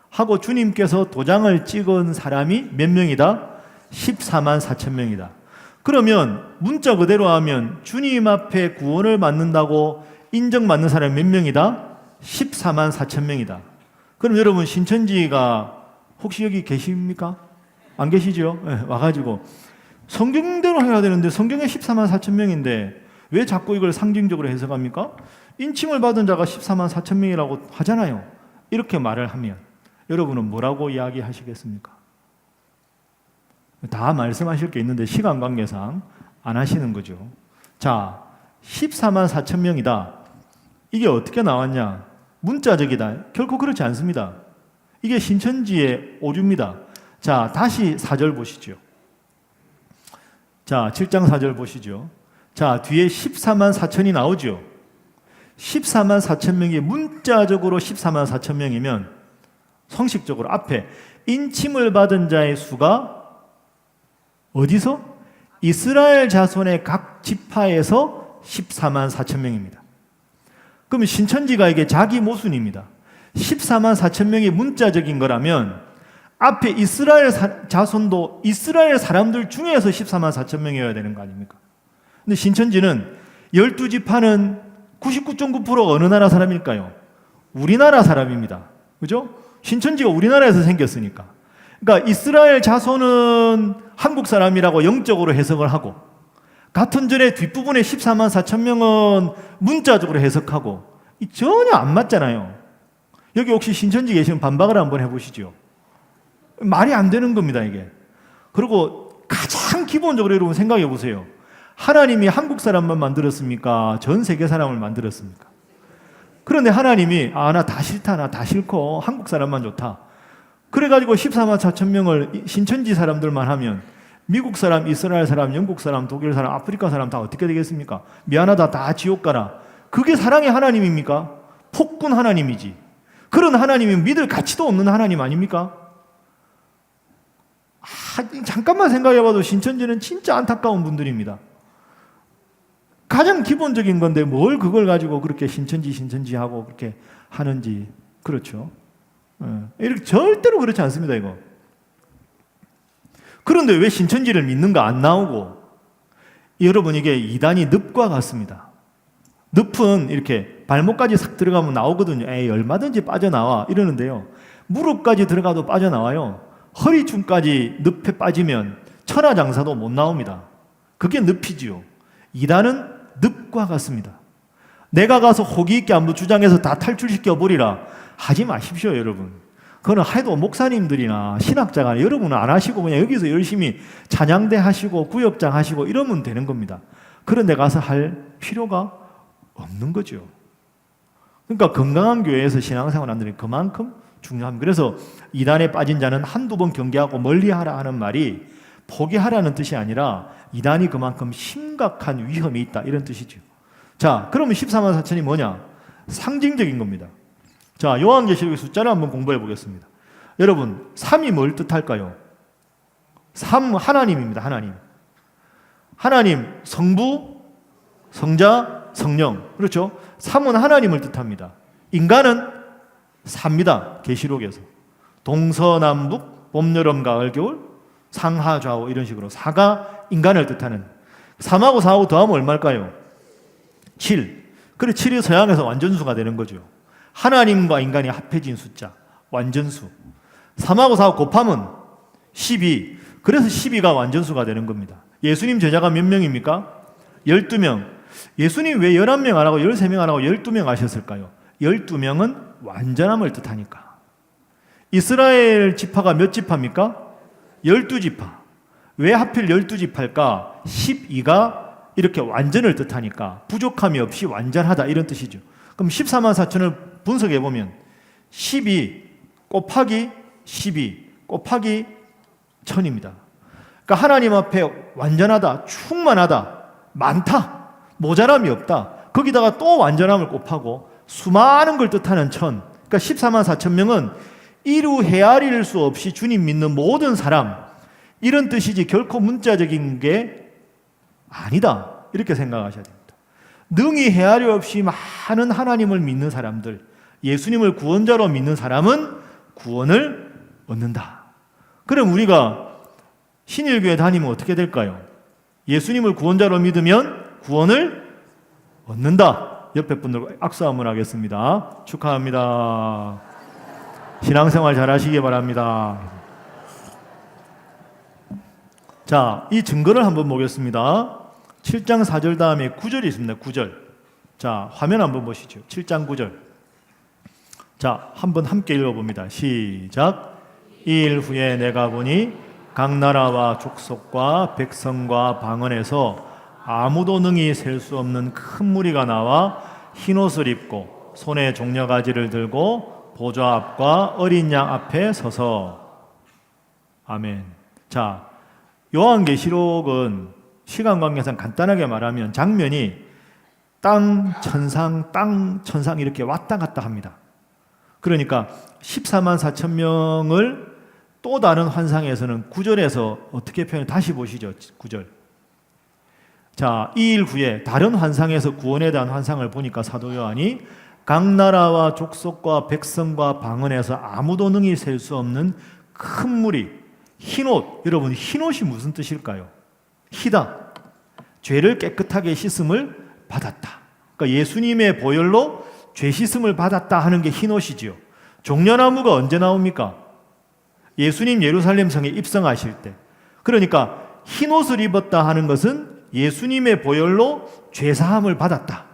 하고 주님께서 도장을 찍은 사람이 몇 명이다? 14만 4천 명이다. 그러면 문자 그대로 하면 주님 앞에 구원을 받는다고 인정받는 사람이 몇 명이다? 14만 4천 명이다. 그럼 여러분 신천지가 혹시 여기 계십니까? 안 계시죠? 네, 와가지고 성경대로 해야 되는데 성경에 14만 4천 명인데 왜 자꾸 이걸 상징적으로 해석합니까? 인침을 받은 자가 14만 4천 명이라고 하잖아요. 이렇게 말을 하면 여러분은 뭐라고 이야기하시겠습니까? 다 말씀하실 게 있는데 시간 관계상 안 하시는 거죠. 자, 14만 4천 명이다. 이게 어떻게 나왔냐? 문자적이다. 결코 그렇지 않습니다. 이게 신천지의 오류입니다. 자, 다시 4절 보시죠. 자, 7장 4절 보시죠. 자, 뒤에 14만 4천이 나오죠. 14만 4천 명이 문자적으로 14만 4천 명이면 성식적으로 앞에 인침을 받은 자의 수가 어디서? 이스라엘 자손의 각 지파에서 14만 4천 명입니다. 그러면 신천지가 이게 자기 모순입니다. 14만 4천 명이 문자적인 거라면 앞에 이스라엘 자손도 이스라엘 사람들 중에서 14만 4천 명이어야 되는 거 아닙니까? 근데 신천지는 12지파는 99.9%가 어느 나라 사람일까요? 우리나라 사람입니다. 그죠? 신천지가 우리나라에서 생겼으니까. 그러니까 이스라엘 자손은 한국 사람이라고 영적으로 해석을 하고 같은 절의 뒷부분에 14만 4천 명은 문자적으로 해석하고 전혀 안 맞잖아요. 여기 혹시 신천지 계시면 반박을 한번 해보시죠. 말이 안 되는 겁니다, 이게. 그리고 가장 기본적으로 여러분 생각해 보세요. 하나님이 한국 사람만 만들었습니까? 전 세계 사람을 만들었습니까? 그런데 하나님이 나 다 싫다, 나 다 싫고 한국 사람만 좋다. 그래가지고 14만 4천 명을 신천지 사람들만 하면 미국 사람, 이스라엘 사람, 영국 사람, 독일 사람, 아프리카 사람 다 어떻게 되겠습니까? 미안하다, 다 지옥 가라. 그게 사랑의 하나님입니까? 폭군 하나님이지. 그런 하나님이 믿을 가치도 없는 하나님 아닙니까? 잠깐만 생각해봐도 신천지는 진짜 안타까운 분들입니다. 가장 기본적인 건데 뭘 그걸 가지고 그렇게 신천지 하고 그렇게 하는지. 그렇죠. 이렇게 절대로 그렇지 않습니다, 이거. 그런데 왜 신천지를 믿는가 안 나오고? 여러분, 이게 이단이 늪과 같습니다. 늪은 이렇게 발목까지 싹 들어가면 나오거든요. 에이, 얼마든지 빠져나와 이러는데요. 무릎까지 들어가도 빠져나와요. 허리춤까지 늪에 빠지면 천하장사도 못 나옵니다. 그게 늪이지요. 이단은 늪과 같습니다. 내가 가서 호기 있게 안부 주장해서 다 탈출시켜 버리라 하지 마십시오, 여러분. 그거는 해도 목사님들이나 신학자가 여러분은 안 하시고 그냥 여기서 열심히 찬양대 하시고 구역장 하시고 이러면 되는 겁니다. 그런 데 가서 할 필요가 없는 거죠. 그러니까 건강한 교회에서 신앙생활 하는 데 그만큼 중요합니다. 그래서 이단에 빠진 자는 한두 번 경계하고 멀리하라 하는 말이 포기하라는 뜻이 아니라 이단이 그만큼 심각한 위험이 있다 이런 뜻이죠. 자, 그러면 14만 4천이 뭐냐? 상징적인 겁니다. 자, 요한계시록의 숫자를 한번 공부해 보겠습니다. 여러분, 3이 뭘 뜻할까요? 3, 하나님입니다. 하나님. 하나님, 성부, 성자, 성령. 그렇죠? 3은 하나님을 뜻합니다. 인간은 4입니다. 계시록에서. 동서남북, 봄, 여름, 가을, 겨울, 상하, 좌우 이런 식으로 4가 인간을 뜻하는. 3하고 4하고 더하면 얼마일까요? 7. 그래 7이 서양에서 완전수가 되는 거죠. 하나님과 인간이 합해진 숫자, 완전수. 3하고 4하고 곱하면 12. 그래서 12가 완전수가 되는 겁니다. 예수님 제자가 몇 명입니까? 12명. 예수님 왜 11명 안 하고 13명 안 하고 12명 하셨을까요? 12명은 완전함을 뜻하니까. 이스라엘 지파가 몇 지파입니까? 12지파. 왜 하필 12지파일까? 12가 이렇게 완전을 뜻하니까 부족함이 없이 완전하다 이런 뜻이죠. 그럼 14만 4천을 분석해 보면 12 곱하기 12 곱하기 1000입니다. 그러니까 하나님 앞에 완전하다, 충만하다, 많다, 모자람이 없다. 거기다가 또 완전함을 곱하고 수많은 걸 뜻하는 1000. 그러니까 14만 4천 명은 이루 헤아릴 수 없이 주님 믿는 모든 사람 이런 뜻이지 결코 문자적인 게 아니다. 이렇게 생각하셔야 됩니다. 능히 헤아려 없이 많은 하나님을 믿는 사람들, 예수님을 구원자로 믿는 사람은 구원을 얻는다. 그럼 우리가 신일교회 다니면 어떻게 될까요? 예수님을 구원자로 믿으면 구원을 얻는다. 옆에 분들과 악수 한번 하겠습니다. 축하합니다. 신앙생활 잘 하시기 바랍니다. 자, 이 증거를 한번 보겠습니다. 7장 4절 다음에 9절이 있습니다. 9절. 자, 화면 한번 보시죠. 7장 9절. 자, 한번 함께 읽어봅니다. 시작. 이 일 후에 내가 보니 각 나라와 족속과 백성과 방언에서 아무도 능히 셀 수 없는 큰 무리가 나와 흰옷을 입고 손에 종려가지를 들고 보좌 앞과 어린 양 앞에 서서. 아멘. 자, 요한계시록은 시간 관계상 간단하게 말하면 장면이 땅, 천상 이렇게 왔다 갔다 합니다. 그러니까 14만 4천 명을 또 다른 환상에서는 9절에서 어떻게 표현해? 다시 보시죠. 9절. 자, 이 일 후에 다른 환상에서 구원에 대한 환상을 보니까 사도 요한이 각 나라와 족속과 백성과 방언에서 아무도 능히 셀 수 없는 큰 무리, 흰옷. 여러분, 흰옷이 무슨 뜻일까요? 희다. 죄를 깨끗하게 씻음을 받았다. 그러니까 예수님의 보혈로 죄 씻음을 받았다 하는 게 흰옷이지요. 종려나무가 언제 나옵니까? 예수님 예루살렘 성에 입성하실 때. 그러니까 흰옷을 입었다 하는 것은 예수님의 보혈로 죄사함을 받았다.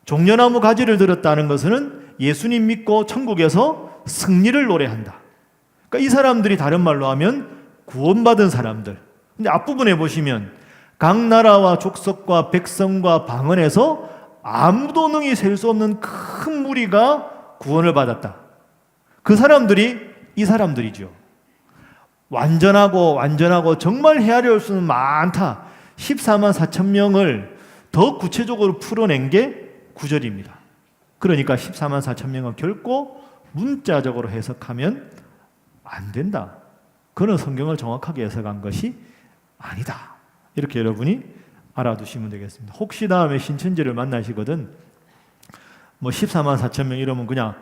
종려나무 가지를 들었다는 것은 예수님 믿고 천국에서 승리를 노래한다. 그러니까 이 사람들이 다른 말로 하면 구원받은 사람들. 근데 앞부분에 보시면 각 나라와 족속과 백성과 방언에서 아무도 능히 셀 수 없는 큰 무리가 구원을 받았다. 그 사람들이 이 사람들이죠. 완전하고 정말 헤아려 올 수는 많다. 14만 4천 명을 더 구체적으로 풀어낸 게 9절입니다. 그러니까 14만 4천 명은 결코 문자적으로 해석하면 안 된다. 그는 성경을 정확하게 해석한 것이 아니다. 이렇게 여러분이 알아두시면 되겠습니다. 혹시 다음에 신천지를 만나시거든 뭐 14만 4천 명 이러면 그냥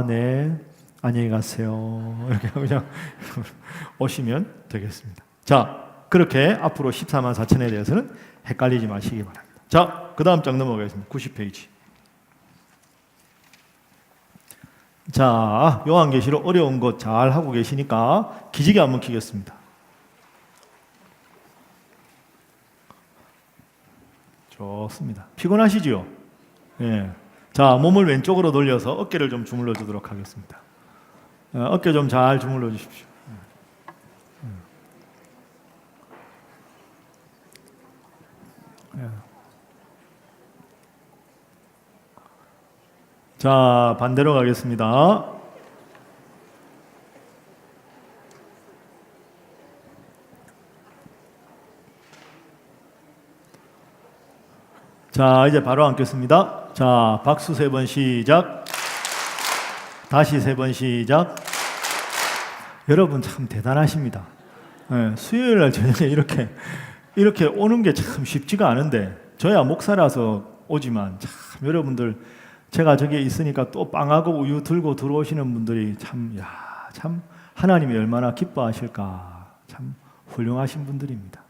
네, 안녕히 가세요. 이렇게 그냥 오시면 되겠습니다. 자, 그렇게 앞으로 14만 4천에 대해서는 헷갈리지 마시기 바랍니다. 자, 그 다음 장 넘어가겠습니다. 90페이지. 자, 요한계시록 어려운 거 잘 하고 계시니까 기지개 한번 켜겠습니다. 좋습니다. 피곤하시죠? 예. 자, 몸을 왼쪽으로 돌려서 어깨를 좀 주물러 주도록 하겠습니다. 어깨 좀 잘 주물러 주십시오. 자, 반대로 가겠습니다. 자, 이제 바로 앉겠습니다. 자, 박수 3번 시작. 다시 3번 시작. 여러분 참 대단하십니다. 수요일 날 저녁에 이렇게 오는 게 참 쉽지가 않은데, 저야 목사라서 오지만 참 여러분들 제가 저기에 있으니까 또 빵하고 우유 들고 들어오시는 분들이 참 하나님이 얼마나 기뻐하실까. 참 훌륭하신 분들입니다.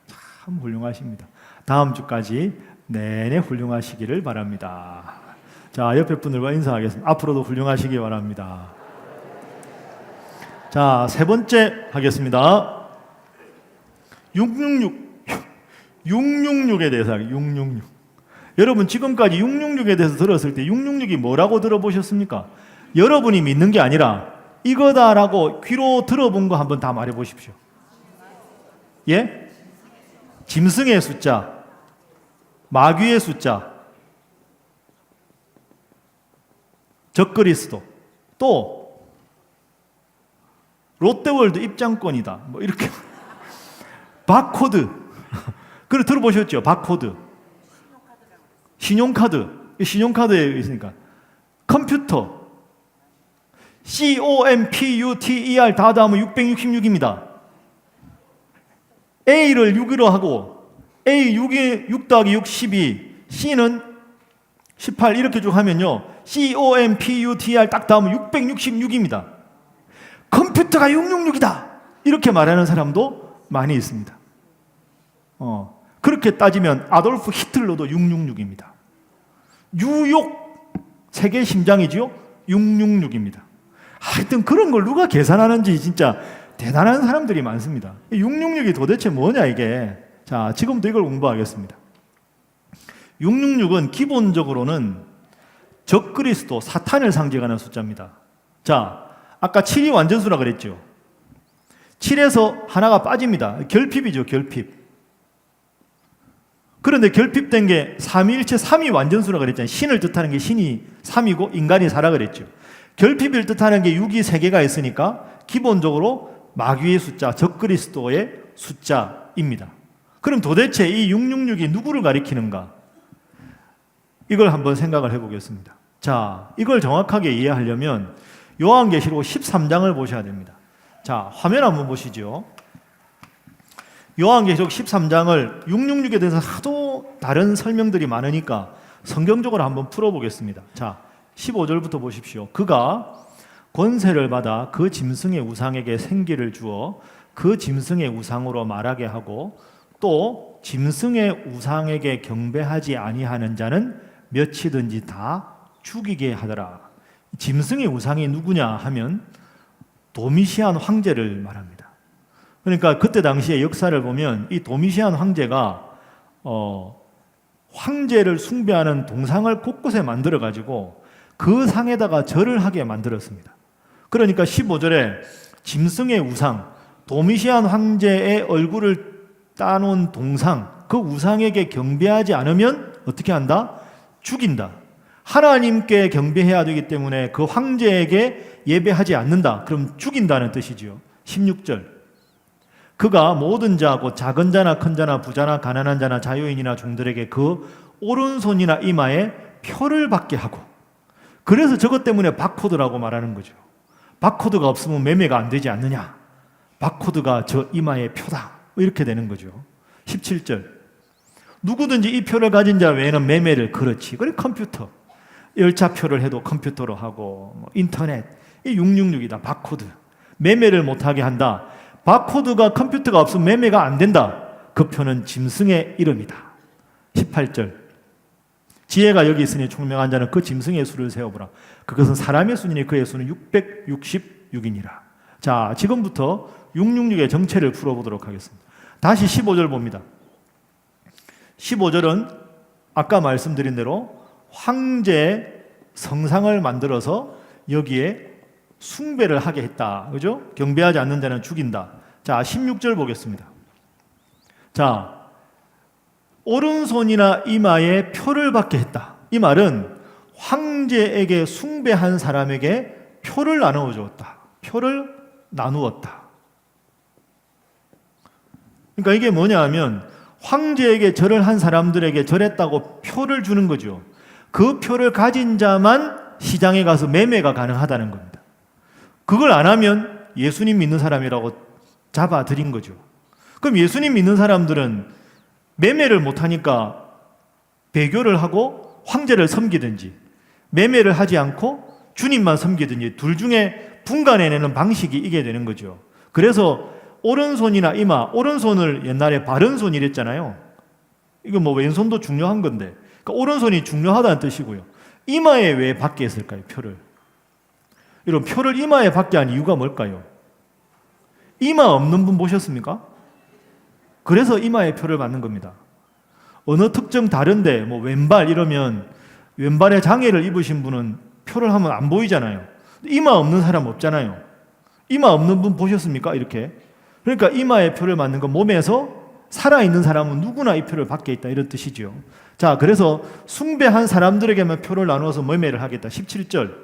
참 훌륭하십니다. 다음 주까지 내내 훌륭하시기를 바랍니다. 자, 옆에 분들과 인사하겠습니다. 앞으로도 훌륭하시기 바랍니다. 자, 3번째 하겠습니다. 666에 대해서 하겠습니다. 666. 여러분 지금까지 666에 대해서 들었을 때 666이 뭐라고 들어보셨습니까? 여러분이 믿는 게 아니라 이거다라고 귀로 들어본 거 한번 다 말해 보십시오. 예? 짐승의 숫자, 마귀의 숫자, 적그리스도, 또 롯데월드 입장권이다. 뭐 이렇게 바코드. 그걸 들어보셨죠? 바코드. 신용카드에 있으니까 컴퓨터. COMPUTER 다 더하면 666입니다. A를 6으로 하고 A 6 더하기 6 12, C는 18 이렇게 쭉 하면요. COMPUTR 딱 닿으면 666입니다. 컴퓨터가 666이다. 이렇게 말하는 사람도 많이 있습니다. 그렇게 따지면 아돌프 히틀러도 666입니다. 뉴욕 세계 심장이지요? 666입니다. 하여튼 그런 걸 누가 계산하는지 진짜 대단한 사람들이 많습니다. 666이 도대체 뭐냐 이게. 자, 지금부터 이걸 공부하겠습니다. 666은 기본적으로는 적그리스도 사탄을 상징하는 숫자입니다. 자, 아까 7이 완전수라 그랬죠. 7에서 하나가 빠집니다. 결핍이죠, 결핍. 그런데 결핍된 게 삼위일체 3이 완전수라 그랬잖아요. 신을 뜻하는 게 신이 3이고 인간이 4라 그랬죠. 결핍을 뜻하는 게 6이 3개가 있으니까 기본적으로 마귀의 숫자, 적그리스도의 숫자입니다. 그럼 도대체 이 666이 누구를 가리키는가? 이걸 한번 생각을 해보겠습니다. 자, 이걸 정확하게 이해하려면 요한계시록 13장을 보셔야 됩니다. 자, 화면 한번 보시죠. 요한계시록 13장을 666에 대해서 하도 다른 설명들이 많으니까 성경적으로 한번 풀어보겠습니다. 자, 15절부터 보십시오. 그가 권세를 받아 그 짐승의 우상에게 생기를 주어 그 짐승의 우상으로 말하게 하고 또 짐승의 우상에게 경배하지 아니하는 자는 몇이든지 다 죽이게 하더라. 짐승의 우상이 누구냐 하면 도미시안 황제를 말합니다. 그러니까 그때 당시의 역사를 보면 이 도미시안 황제가 황제를 숭배하는 동상을 곳곳에 만들어 가지고 그 상에다가 절을 하게 만들었습니다. 그러니까 15절에 짐승의 우상, 도미시안 황제의 얼굴을 따놓은 동상, 그 우상에게 경배하지 않으면 어떻게 한다? 죽인다. 하나님께 경배해야 되기 때문에 그 황제에게 예배하지 않는다. 그럼 죽인다는 뜻이지요. 16절. 그가 모든 자, 곧 작은 자나 큰 자나 부자나 가난한 자나 자유인이나 종들에게 그 오른손이나 이마에 표를 받게 하고, 그래서 저것 때문에 바코드라고 말하는 거죠. 바코드가 없으면 매매가 안 되지 않느냐. 바코드가 저 이마의 표다. 이렇게 되는 거죠. 17절. 누구든지 이 표를 가진 자 외에는 매매를, 그렇지. 그래 컴퓨터. 열차표를 해도 컴퓨터로 하고 인터넷. 이 666이다. 바코드. 매매를 못하게 한다. 바코드가 컴퓨터가 없으면 매매가 안 된다. 그 표는 짐승의 이름이다. 18절. 지혜가 여기 있으니 총명한 자는 그 짐승의 수를 세어보라. 그것은 사람의 수니 그의 수는 666이니라. 자, 지금부터 666의 정체를 풀어보도록 하겠습니다. 다시 15절 봅니다. 15절은 아까 말씀드린 대로 황제의 성상을 만들어서 여기에 숭배를 하게 했다. 그죠? 경배하지 않는 자는 죽인다. 자, 16절 보겠습니다. 자, 오른손이나 이마에 표를 받게 했다. 이 말은 황제에게 숭배한 사람에게 표를 나누어 주었다. 표를 나누었다. 그러니까 이게 뭐냐 하면 황제에게 절을 한 사람들에게 절했다고 표를 주는 거죠. 그 표를 가진 자만 시장에 가서 매매가 가능하다는 겁니다. 그걸 안 하면 예수님 믿는 사람이라고 잡아들인 거죠. 그럼 예수님 믿는 사람들은 매매를 못하니까 배교를 하고 황제를 섬기든지 매매를 하지 않고 주님만 섬기든지 둘 중에 분간해내는 방식이 이게 되는 거죠. 그래서 오른손이나 이마, 오른손을 옛날에 바른 손 이랬잖아요. 이거 뭐 왼손도 중요한 건데, 그러니까 오른손이 중요하다는 뜻이고요. 이마에 왜 받게 했을까요? 표를. 이런 표를 이마에 받게 한 이유가 뭘까요? 이마 없는 분 보셨습니까? 그래서 이마에 표를 받는 겁니다. 어느 특정 다른데 뭐 왼발 이러면 왼발에 장애를 입으신 분은 표를 하면 안 보이잖아요. 이마 없는 사람 없잖아요. 이마 없는 분 보셨습니까? 이렇게. 그러니까 이마에 표를 맞는 건 몸에서 살아있는 사람은 누구나 이 표를 받게 있다 이런 뜻이죠. 자, 그래서 숭배한 사람들에게만 표를 나누어서 매매를 하겠다. 17절.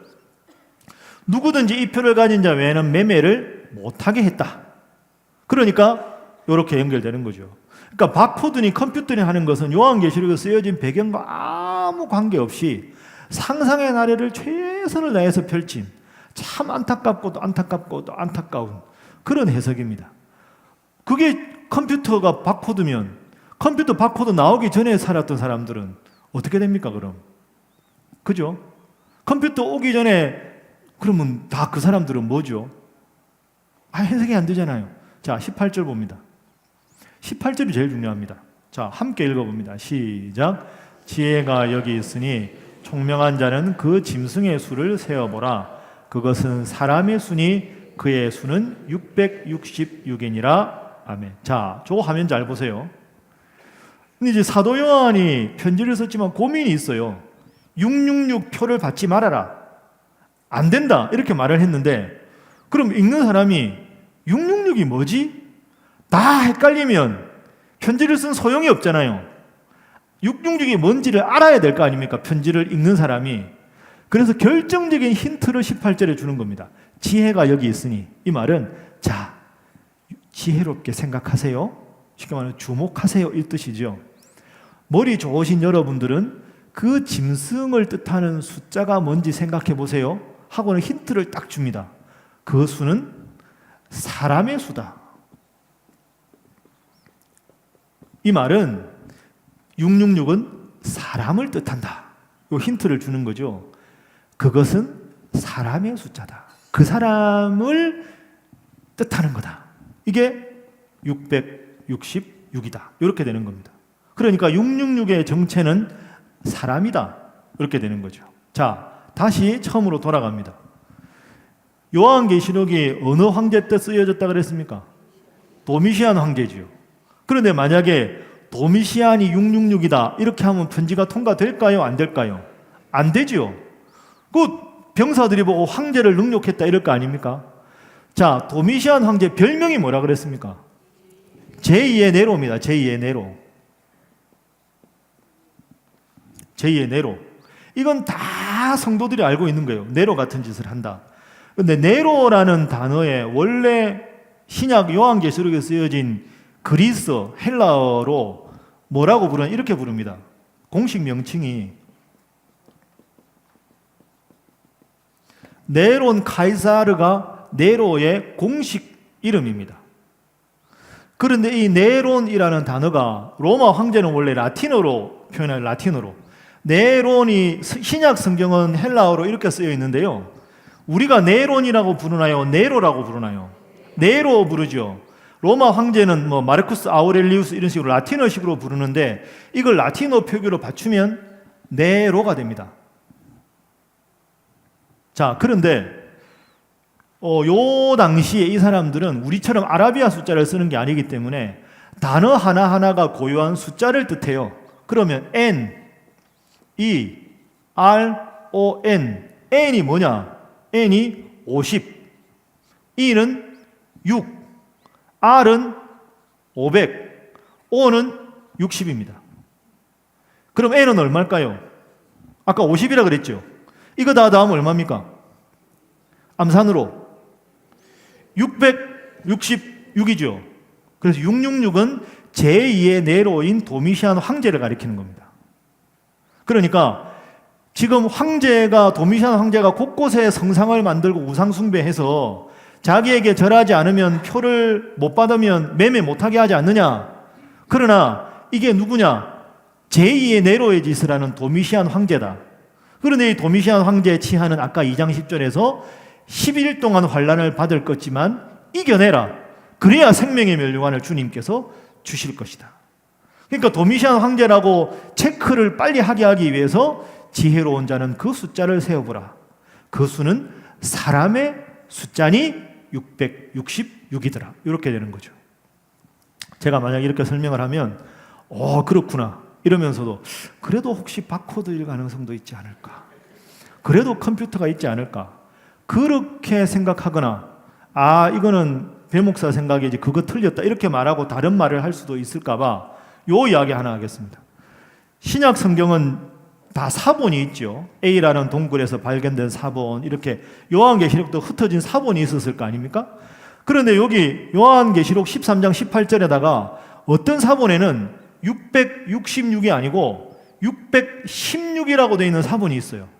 누구든지 이 표를 가진 자 외에는 매매를 못하게 했다. 그러니까 이렇게 연결되는 거죠. 그러니까 바코드니 컴퓨터니 하는 것은 요한계시록에 쓰여진 배경과 아무 관계없이 상상의 나래를 최선을 다해서 펼친 참 안타깝고도 안타깝고도 안타까운 그런 해석입니다. 그게 컴퓨터가 바코드면 컴퓨터 바코드 나오기 전에 살았던 사람들은 어떻게 됩니까 그럼? 그죠? 컴퓨터 오기 전에 그러면 다 그 사람들은 뭐죠? 해석이 안 되잖아요. 자, 18절 봅니다. 18절이 제일 중요합니다. 자, 함께 읽어봅니다. 시작. 지혜가 여기 있으니 총명한 자는 그 짐승의 수를 세어보라. 그것은 사람의 수니 그의 수는 666이니라. 아멘. 자, 저 화면 잘 보세요. 근데 이제 사도 요한이 편지를 썼지만 고민이 있어요. 666 표를 받지 말아라. 안 된다. 이렇게 말을 했는데, 그럼 읽는 사람이 666이 뭐지? 다 헷갈리면 편지를 쓴 소용이 없잖아요. 666이 뭔지를 알아야 될 거 아닙니까? 편지를 읽는 사람이. 그래서 결정적인 힌트를 18절에 주는 겁니다. 지혜가 여기 있으니. 이 말은, 자, 지혜롭게 생각하세요. 쉽게 말하면 주목하세요. 이 뜻이죠. 머리 좋으신 여러분들은 그 짐승을 뜻하는 숫자가 뭔지 생각해 보세요. 하고는 힌트를 딱 줍니다. 그 수는 사람의 수다. 이 말은 666은 사람을 뜻한다. 이 힌트를 주는 거죠. 그것은 사람의 숫자다. 그 사람을 뜻하는 거다. 이게 666이다. 이렇게 되는 겁니다. 그러니까 666의 정체는 사람이다. 이렇게 되는 거죠. 자, 다시 처음으로 돌아갑니다. 요한계시록이 어느 황제 때 쓰여졌다 그랬습니까? 도미시안 황제지요. 그런데 만약에 도미시안이 666이다 이렇게 하면 편지가 통과될까요? 안 될까요? 안 되죠. 그 병사들이 보고 황제를 능욕했다 이럴 거 아닙니까? 자, 도미시안 황제 별명이 뭐라 그랬습니까? 제2의 네로입니다. 제2의 네로. 제2의 네로. 이건 다 성도들이 알고 있는 거예요. 네로 같은 짓을 한다. 근데 네로라는 단어에 원래 신약 요한계시록에 쓰여진 그리스, 헬라어로 뭐라고 부르냐? 이렇게 부릅니다. 공식 명칭이 네론 카이사르가 네로의 공식 이름입니다. 그런데 이 네론이라는 단어가 로마 황제는 원래 라틴어로 표현해요. 라틴어로. 네론이 신약 성경은 헬라어로 이렇게 쓰여 있는데요. 우리가 네론이라고 부르나요? 네로라고 부르나요? 네로 부르죠. 로마 황제는 뭐 마르쿠스 아우렐리우스 이런 식으로 라틴어식으로 부르는데 이걸 라틴어 표기로 받추면 네로가 됩니다. 자, 그런데 요 당시에 이 사람들은 우리처럼 아라비아 숫자를 쓰는 게 아니기 때문에 단어 하나하나가 고유한 숫자를 뜻해요. 그러면 N, E, R, O, N. N이 뭐냐? N이 50, E는 6, R은 500, O는 60입니다. 그럼 N은 얼마일까요? 아까 50이라 그랬죠? 이거 다 더하면 얼마입니까? 암산으로 666이죠. 그래서 666은 제2의 네로인 도미시안 황제를 가리키는 겁니다. 그러니까 지금 황제가 도미시안 황제가 곳곳에 성상을 만들고 우상 숭배해서 자기에게 절하지 않으면 표를 못 받으면 매매 못하게 하지 않느냐. 그러나 이게 누구냐? 제2의 네로의 짓을 하는 도미시안 황제다. 그런데 이 도미시안 황제의 치하는 아까 2장 10절에서 11일 동안 환난을 받을 것지만 이겨내라. 그래야 생명의 멸류관을 주님께서 주실 것이다. 그러니까 도미시안 황제라고 체크를 빨리 하게 하기 위해서 지혜로운 자는 그 숫자를 세어보라. 그 수는 사람의 숫자니 666이더라. 이렇게 되는 거죠. 제가 만약 이렇게 설명을 하면 그렇구나 이러면서도 그래도 혹시 바코드일 가능성도 있지 않을까? 그래도 컴퓨터가 있지 않을까? 그렇게 생각하거나 이거는 배 목사 생각이지 그거 틀렸다 이렇게 말하고 다른 말을 할 수도 있을까 봐 요 이야기 하나 하겠습니다. 신약 성경은 다 사본이 있죠. A라는 동굴에서 발견된 사본, 이렇게 요한계시록도 흩어진 사본이 있었을 거 아닙니까? 그런데 여기 요한계시록 13장 18절에다가 어떤 사본에는 666이 아니고 616이라고 되어 있는 사본이 있어요.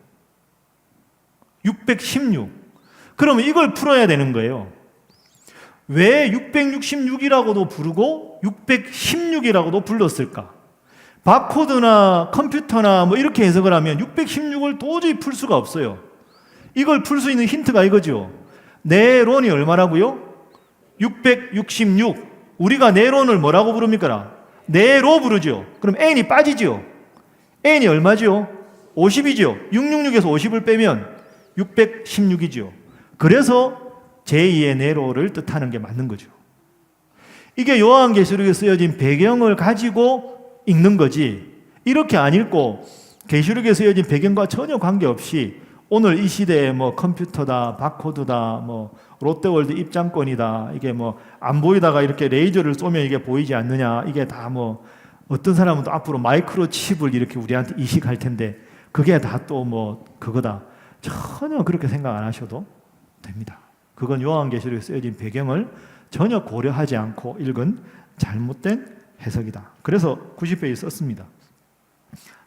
616. 그러면 이걸 풀어야 되는 거예요. 왜 666이라고도 부르고 616이라고도 불렀을까? 바코드나 컴퓨터나 뭐 이렇게 해석을 하면 616을 도저히 풀 수가 없어요. 이걸 풀 수 있는 힌트가 이거죠. 네론이 얼마라고요? 666. 우리가 네론을 뭐라고 부릅니까? 네로 부르죠. 그럼 n이 빠지죠. n이 얼마죠? 50이죠. 666에서 50을 빼면 616이죠. 그래서 제2의 네로를 뜻하는 게 맞는 거죠. 이게 요한계시록에 쓰여진 배경을 가지고 읽는 거지, 이렇게 안 읽고 계시록에 쓰여진 배경과 전혀 관계없이 오늘 이 시대에 뭐 컴퓨터다, 바코드다, 뭐 롯데월드 입장권이다, 이게 뭐 안 보이다가 이렇게 레이저를 쏘면 이게 보이지 않느냐, 이게 다 뭐 어떤 사람은 또 앞으로 마이크로칩을 이렇게 우리한테 이식할 텐데 그게 다 또 뭐 그거다, 전혀 그렇게 생각 안 하셔도 됩니다. 그건 요한계시록에 쓰여진 배경을 전혀 고려하지 않고 읽은 잘못된 해석이다. 그래서 90페이지 썼습니다.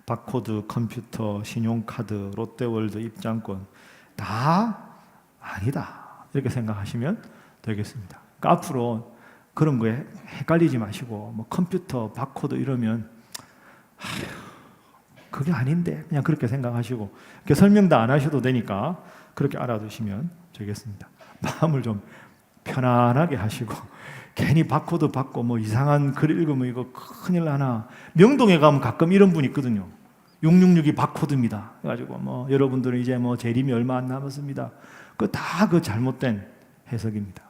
바코드, 컴퓨터, 신용카드, 롯데월드 입장권 다 아니다, 이렇게 생각하시면 되겠습니다. 그러니까 앞으로 그런 거에 헷갈리지 마시고 뭐 컴퓨터, 바코드 이러면 그게 아닌데 그냥 그렇게 생각하시고 이렇게 설명 다 안 하셔도 되니까 그렇게 알아두시면 되겠습니다. 마음을 좀 편안하게 하시고 괜히 바코드 받고 뭐 이상한 글 읽으면 이거 큰일 나나. 명동에 가면 가끔 이런 분 있거든요. 666이 바코드입니다. 그래가지고 뭐 여러분들은 이제 뭐 재림이 얼마 안 남았습니다. 그 잘못된 해석입니다.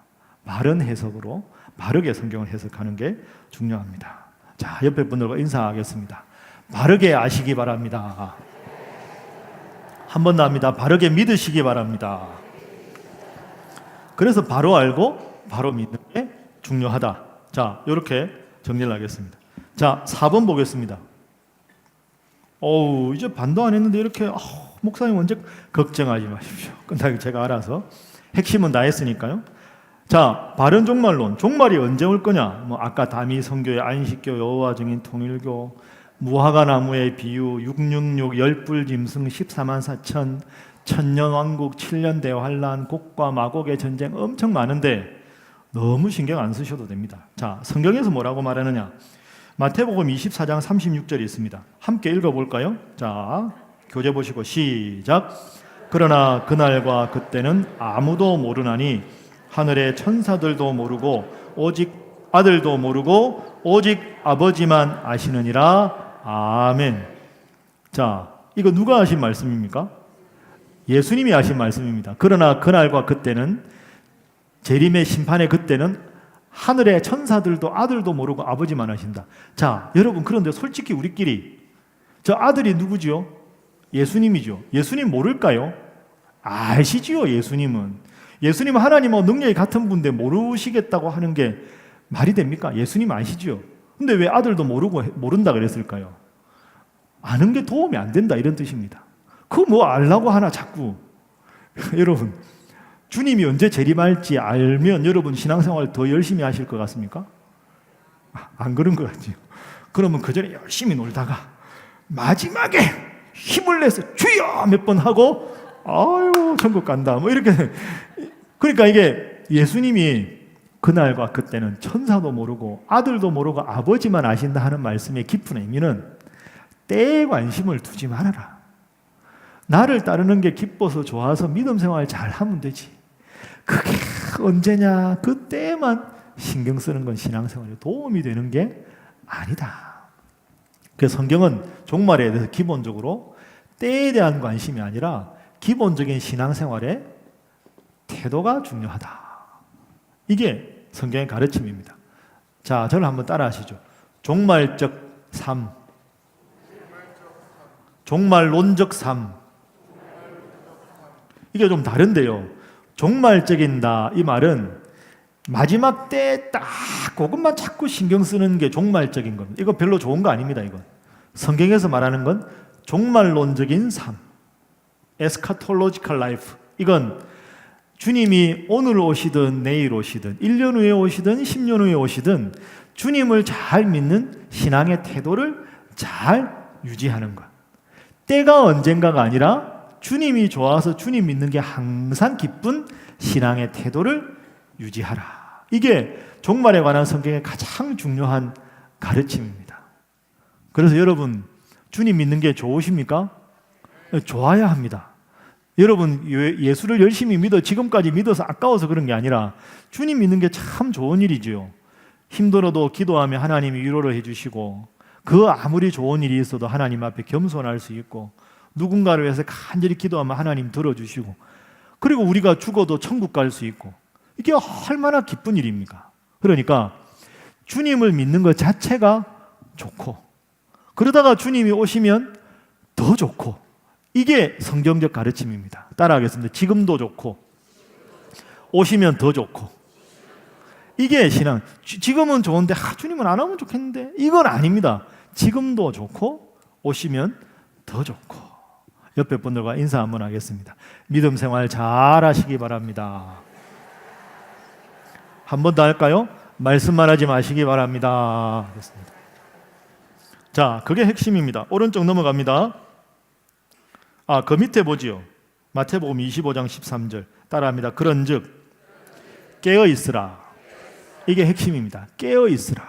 바른 해석으로 바르게 성경을 해석하는 게 중요합니다. 자, 옆에 분들과 인사하겠습니다. 바르게 아시기 바랍니다. 한 번 더 합니다. 바르게 믿으시기 바랍니다. 그래서 바로 알고 바로 믿는 게 중요하다. 자, 이렇게 정리를 하겠습니다. 자, 4번 보겠습니다. 이제 반도 안 했는데 이렇게 목사님 언제, 걱정하지 마십시오. 끝나기 제가 알아서 핵심은 다 했으니까요. 자, 바른 종말론. 종말이 언제 올 거냐? 뭐 아까 다미 선교회, 안식교, 여호와 증인, 통일교, 무화과 나무의 비유, 666, 열불 짐승, 14만 4천, 천년 왕국, 7년 대환란, 곡과 마곡의 전쟁 엄청 많은데 너무 신경 안 쓰셔도 됩니다. 자, 성경에서 뭐라고 말하느냐? 마태복음 24장 36절이 있습니다. 함께 읽어볼까요? 자, 교재 보시고 시작. 그러나 그날과 그때는 아무도 모르나니 하늘의 천사들도 모르고 오직 아들도 모르고 오직 아버지만 아시느니라. 아멘. 자, 이거 누가 하신 말씀입니까? 예수님이 하신 말씀입니다. 그러나 그날과 그때는, 재림의 심판의 그때는 하늘의 천사들도 아들도 모르고 아버지만 아신다. 자, 여러분, 그런데 솔직히 우리끼리 저 아들이 누구죠? 예수님이죠. 예수님 모를까요? 아시지요. 예수님은 하나님하고 능력이 같은 분인데 모르시겠다고 하는 게 말이 됩니까? 예수님 아시죠. 근데 왜 아들도 모른다 그랬을까요? 아는 게 도움이 안 된다, 이런 뜻입니다. 그거 뭐 알라고 하나 자꾸. 여러분, 주님이 언제 재림할지 알면 여러분 신앙생활 더 열심히 하실 것 같습니까? 안 그런 것 같죠. 그러면 그 전에 열심히 놀다가 마지막에 힘을 내서 주여 몇 번 하고 아유 천국 간다 뭐 이렇게. 그러니까 이게 예수님이 그날과 그때는 천사도 모르고 아들도 모르고 아버지만 아신다 하는 말씀의 깊은 의미는 때에 관심을 두지 말아라. 나를 따르는 게 기뻐서 좋아서 믿음 생활 잘하면 되지. 그게 언제냐? 그때만 신경 쓰는 건 신앙생활에 도움이 되는 게 아니다. 그래서 성경은 종말에 대해서 기본적으로 때에 대한 관심이 아니라 기본적인 신앙생활의 태도가 중요하다. 이게 성경의 가르침입니다. 자, 저를 한번 따라 하시죠. 종말적 삶, 종말론적 삶. 이게 좀 다른데요. 종말적인다, 이 말은 마지막 때에 딱 그것만 자꾸 신경 쓰는 게 종말적인 겁니다. 이거 별로 좋은 거 아닙니다. 이건 성경에서 말하는 건 종말론적인 삶, 에스카톨로지컬 라이프. 이건 주님이 오늘 오시든 내일 오시든 1년 후에 오시든 10년 후에 오시든 주님을 잘 믿는 신앙의 태도를 잘 유지하는 것. 때가 언젠가가 아니라 주님이 좋아서 주님 믿는 게 항상 기쁜 신앙의 태도를 유지하라. 이게 종말에 관한 성경의 가장 중요한 가르침입니다. 그래서 여러분, 주님 믿는 게 좋으십니까? 좋아야 합니다. 여러분, 예수를 열심히 지금까지 믿어서 아까워서 그런 게 아니라 주님 믿는 게 참 좋은 일이지요. 힘들어도 기도하며 하나님이 위로를 해주시고, 그 아무리 좋은 일이 있어도 하나님 앞에 겸손할 수 있고, 누군가를 위해서 간절히 기도하면 하나님 들어주시고, 그리고 우리가 죽어도 천국 갈 수 있고, 이게 얼마나 기쁜 일입니까? 그러니까 주님을 믿는 것 자체가 좋고, 그러다가 주님이 오시면 더 좋고, 이게 성경적 가르침입니다. 따라하겠습니다. 지금도 좋고, 오시면 더 좋고. 이게 신앙. 지금은 좋은데 주님은 안 오면 좋겠는데, 이건 아닙니다. 지금도 좋고 오시면 더 좋고. 옆에 분들과 인사 한번 하겠습니다. 믿음 생활 잘 하시기 바랍니다. 한 번 더 할까요? 말씀만 하지 마시기 바랍니다. 그렇습니다. 자, 그게 핵심입니다. 오른쪽 넘어갑니다. 그 밑에 보지요. 마태복음 25장 13절 따라합니다. 그런즉 깨어 있으라. 이게 핵심입니다. 깨어 있으라.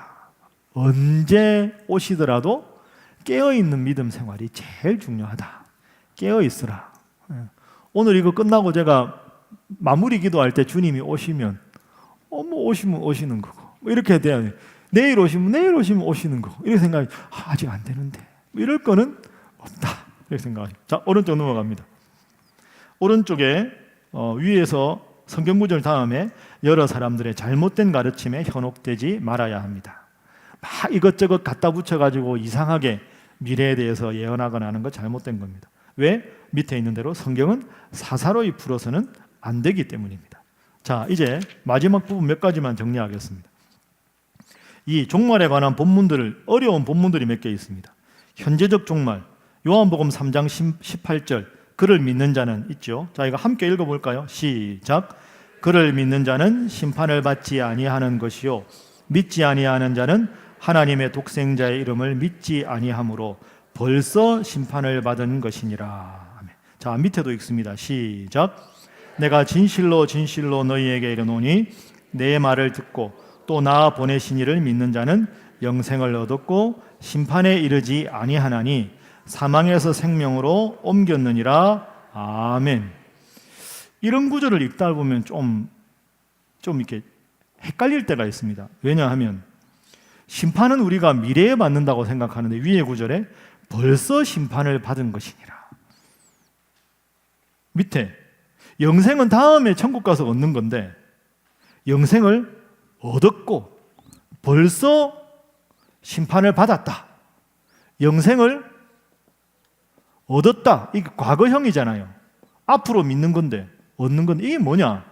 언제 오시더라도 깨어 있는 믿음 생활이 제일 중요하다. 깨어 있으라. 오늘 이거 끝나고 제가 마무리 기도할 때 주님이 오시면 오시면 오시는 거고, 이렇게 돼야 돼. 내일 오시면 오시는 거고, 이렇게 생각이 아직 안 되는데 이럴 거는 없다, 이렇게 생각하죠. 자, 오른쪽 넘어갑니다. 오른쪽에 위에서 성경 구절 다음에 여러 사람들의 잘못된 가르침에 현혹되지 말아야 합니다. 막 이것저것 갖다 붙여가지고 이상하게 미래에 대해서 예언하거나 하는 거 잘못된 겁니다. 왜? 밑에 있는 대로 성경은 사사로이 풀어서는 안 되기 때문입니다. 자, 이제 마지막 부분 몇 가지만 정리하겠습니다. 이 종말에 관한 본문들을, 어려운 본문들이 몇 개 있습니다. 현재적 종말, 요한복음 3장 18절, 그를 믿는 자는 있죠. 자, 이거 함께 읽어볼까요? 시작. 그를 믿는 자는 심판을 받지 아니하는 것이요 믿지 아니하는 자는 하나님의 독생자의 이름을 믿지 아니하므로 벌써 심판을 받은 것이니라. 아멘. 자, 밑에도 읽습니다. 시작. 내가 진실로 진실로 너희에게 이르노니 내 말을 듣고 또 나 보내신 이를 믿는 자는 영생을 얻었고 심판에 이르지 아니하나니 사망에서 생명으로 옮겼느니라. 아멘. 이런 구절을 읽다 보면 좀 이렇게 헷갈릴 때가 있습니다. 왜냐하면 심판은 우리가 미래에 받는다고 생각하는데 위의 구절에 벌써 심판을 받은 것이니라. 밑에 영생은 다음에 천국 가서 얻는 건데 영생을 얻었고 벌써 심판을 받았다. 영생을 얻었다. 이게 과거형이잖아요. 앞으로 믿는 건데 얻는 건데 이게 뭐냐?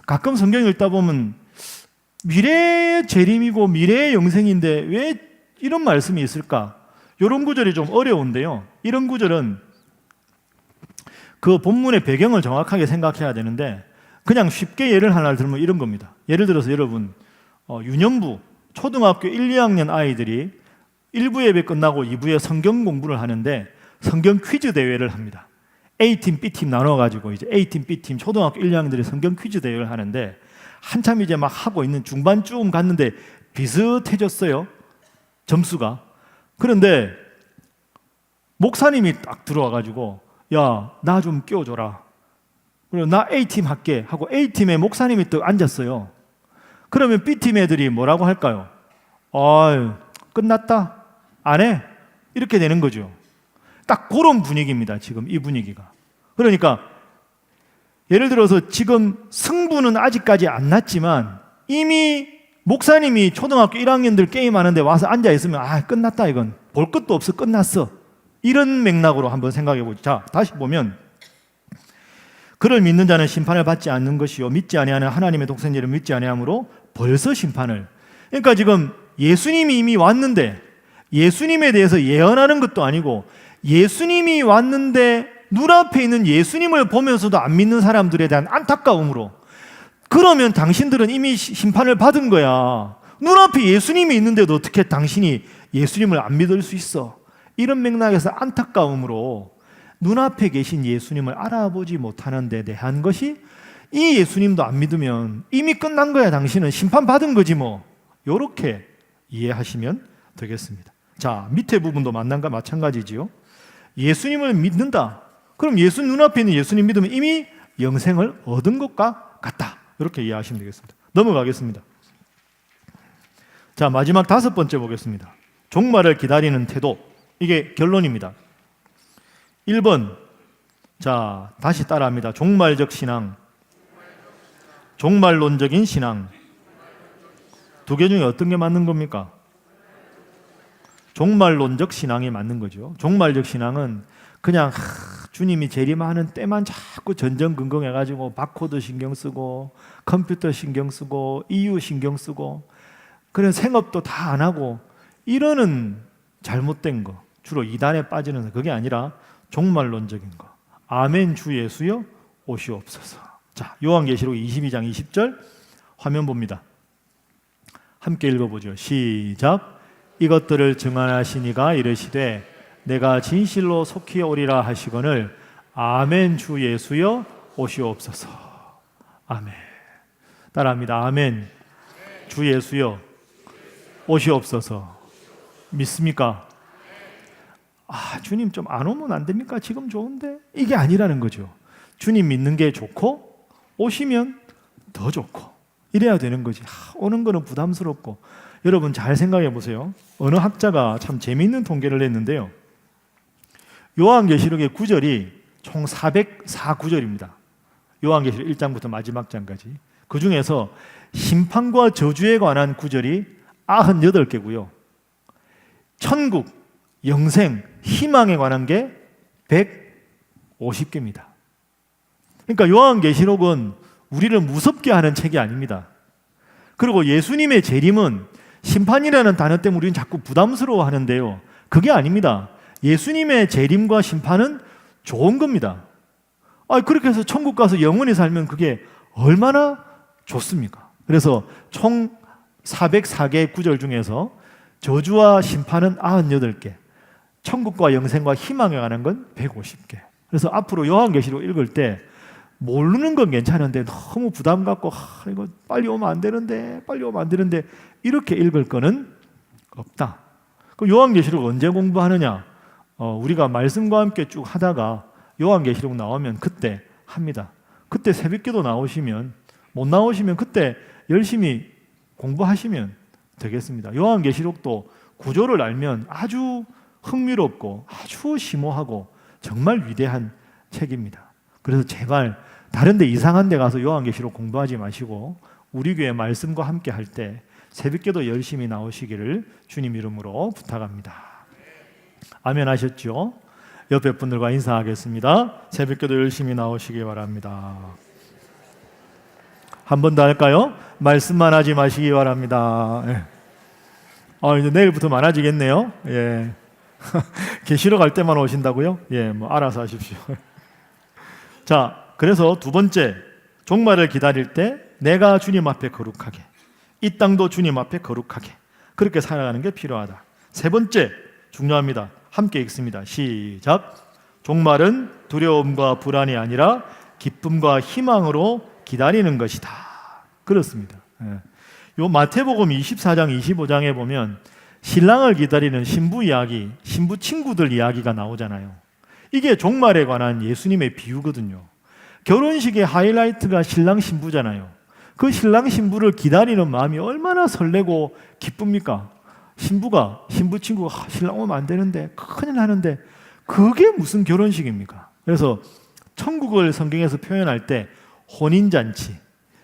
가끔 성경 읽다 보면 미래의 재림이고 미래의 영생인데 왜 이런 말씀이 있을까? 이런 구절이 좀 어려운데요. 이런 구절은 그 본문의 배경을 정확하게 생각해야 되는데 그냥 쉽게 예를 하나 들면 이런 겁니다. 예를 들어서 여러분 유년부 초등학교 1, 2학년 아이들이 1부 예배 끝나고 2부에 성경 공부를 하는데 성경 퀴즈 대회를 합니다. A팀, B팀 나눠가지고 이제 A팀, B팀 초등학교 1, 2학년들이 성경 퀴즈 대회를 하는데 한참 이제 막 하고 있는 중반쯤 갔는데 비슷해졌어요. 점수가. 그런데 목사님이 딱 들어와가지고 야, 나 좀 끼워줘라. 그리고 나 A팀 할게 하고 A팀에 목사님이 또 앉았어요. 그러면 B팀 애들이 뭐라고 할까요? 아유, 끝났다. 안 해. 이렇게 되는 거죠. 딱 그런 분위기입니다. 지금 이 분위기가. 그러니까 예를 들어서 지금 승부는 아직까지 안 났지만 이미 목사님이 초등학교 1학년들 게임하는데 와서 앉아있으면 끝났다 이건. 볼 것도 없어. 끝났어. 이런 맥락으로 한번 생각해 보죠. 자, 다시 보면 그를 믿는 자는 심판을 받지 않는 것이요 믿지 아니하는 하나님의 독생자를 믿지 아니하므로 벌써 심판을. 그러니까 지금 예수님이 이미 왔는데 예수님에 대해서 예언하는 것도 아니고 예수님이 왔는데 눈앞에 있는 예수님을 보면서도 안 믿는 사람들에 대한 안타까움으로 그러면 당신들은 이미 심판을 받은 거야. 눈앞에 예수님이 있는데도 어떻게 당신이 예수님을 안 믿을 수 있어? 이런 맥락에서 안타까움으로 눈앞에 계신 예수님을 알아보지 못하는 데 대한 것이 이 예수님도 안 믿으면 이미 끝난 거야. 당신은 심판받은 거지 뭐. 이렇게 이해하시면 되겠습니다. 자, 밑에 부분도 마찬가지지요. 예수님을 믿는다. 그럼 예수 눈앞에 있는 예수님 믿으면 이미 영생을 얻은 것과 같다. 이렇게 이해하시면 되겠습니다. 넘어가겠습니다. 자, 마지막 5번째 보겠습니다. 종말을 기다리는 태도. 이게 결론입니다. 1번. 자, 다시 따라합니다. 종말적 신앙, 종말론적인 신앙. 두 개 중에 어떤 게 맞는 겁니까? 종말론적 신앙이 맞는 거죠. 종말적 신앙은 그냥 주님이 재림하는 때만 자꾸 전전긍긍해가지고 바코드 신경 쓰고 컴퓨터 신경 쓰고 EU 신경 쓰고 그래 생업도 다 안 하고 이러는 잘못된 거, 주로 이단에 빠지는 그게 아니라 종말론적인 거. 아멘 주 예수여 오시옵소서. 자, 요한계시록 22장 20절 화면 봅니다. 함께 읽어보죠. 시작. 이것들을 증언하시니가 이르시되 내가 진실로 속히 오리라 하시거늘 아멘 주 예수여 오시옵소서. 아멘. 따라합니다. 아멘 주 예수여 오시옵소서. 믿습니까? 아, 주님 좀 안 오면 안 됩니까? 지금 좋은데. 이게 아니라는 거죠. 주님 믿는 게 좋고 오시면 더 좋고 이래야 되는 거지. 오는 거는 부담스럽고. 여러분 잘 생각해 보세요. 어느 학자가 참 재미있는 통계를 냈는데요. 요한계시록의 구절이 총 404구절입니다. 요한계시록 1장부터 마지막 장까지. 그 중에서 심판과 저주에 관한 구절이 98개고요. 천국, 영생, 희망에 관한 게 150개입니다. 그러니까 요한계시록은 우리를 무섭게 하는 책이 아닙니다. 그리고 예수님의 재림은 심판이라는 단어 때문에 우리는 자꾸 부담스러워 하는데요. 그게 아닙니다. 예수님의 재림과 심판은 좋은 겁니다. 그렇게 해서 천국 가서 영원히 살면 그게 얼마나 좋습니까? 그래서 총 404개 구절 중에서 저주와 심판은 98개, 천국과 영생과 희망에 관한 건 150개. 그래서 앞으로 요한계시록 읽을 때 모르는 건 괜찮은데 너무 부담 갖고 이거 빨리 오면 안 되는데 이렇게 읽을 거는 없다. 그럼 요한계시록 언제 공부하느냐? 우리가 말씀과 함께 쭉 하다가 요한계시록 나오면 그때 합니다. 그때 새벽기도 나오시면 못 나오시면 그때 열심히 공부하시면 되겠습니다. 요한계시록도 구조를 알면 아주 흥미롭고 아주 심오하고 정말 위대한 책입니다. 그래서 제발 다른 데 이상한 데 가서 요한계시록 공부하지 마시고 우리 교회 말씀과 함께 할 때 새벽기도 열심히 나오시기를 주님 이름으로 부탁합니다. 아멘 하셨죠? 옆에 분들과 인사하겠습니다. 새벽기도 열심히 나오시기 바랍니다. 한 번 더 할까요? 말씀만 하지 마시기 바랍니다. 이제 내일부터 많아지겠네요. 예. 계시러 갈 때만 오신다고요? 예, 알아서 하십시오. 자, 그래서 두 번째, 종말을 기다릴 때 내가 주님 앞에 거룩하게, 이 땅도 주님 앞에 거룩하게 그렇게 살아가는 게 필요하다. 세 번째, 중요합니다. 함께 읽습니다. 시작. 종말은 두려움과 불안이 아니라 기쁨과 희망으로 기다리는 것이다. 그렇습니다. 요 마태복음 24장 25장에 보면 신랑을 기다리는 신부 이야기, 신부 친구들 이야기가 나오잖아요. 이게 종말에 관한 예수님의 비유거든요. 결혼식의 하이라이트가 신랑 신부잖아요. 그 신랑 신부를 기다리는 마음이 얼마나 설레고 기쁩니까? 신부 친구가 신랑 오면 안 되는데 큰일 나는데 그게 무슨 결혼식입니까? 그래서 천국을 성경에서 표현할 때 혼인잔치,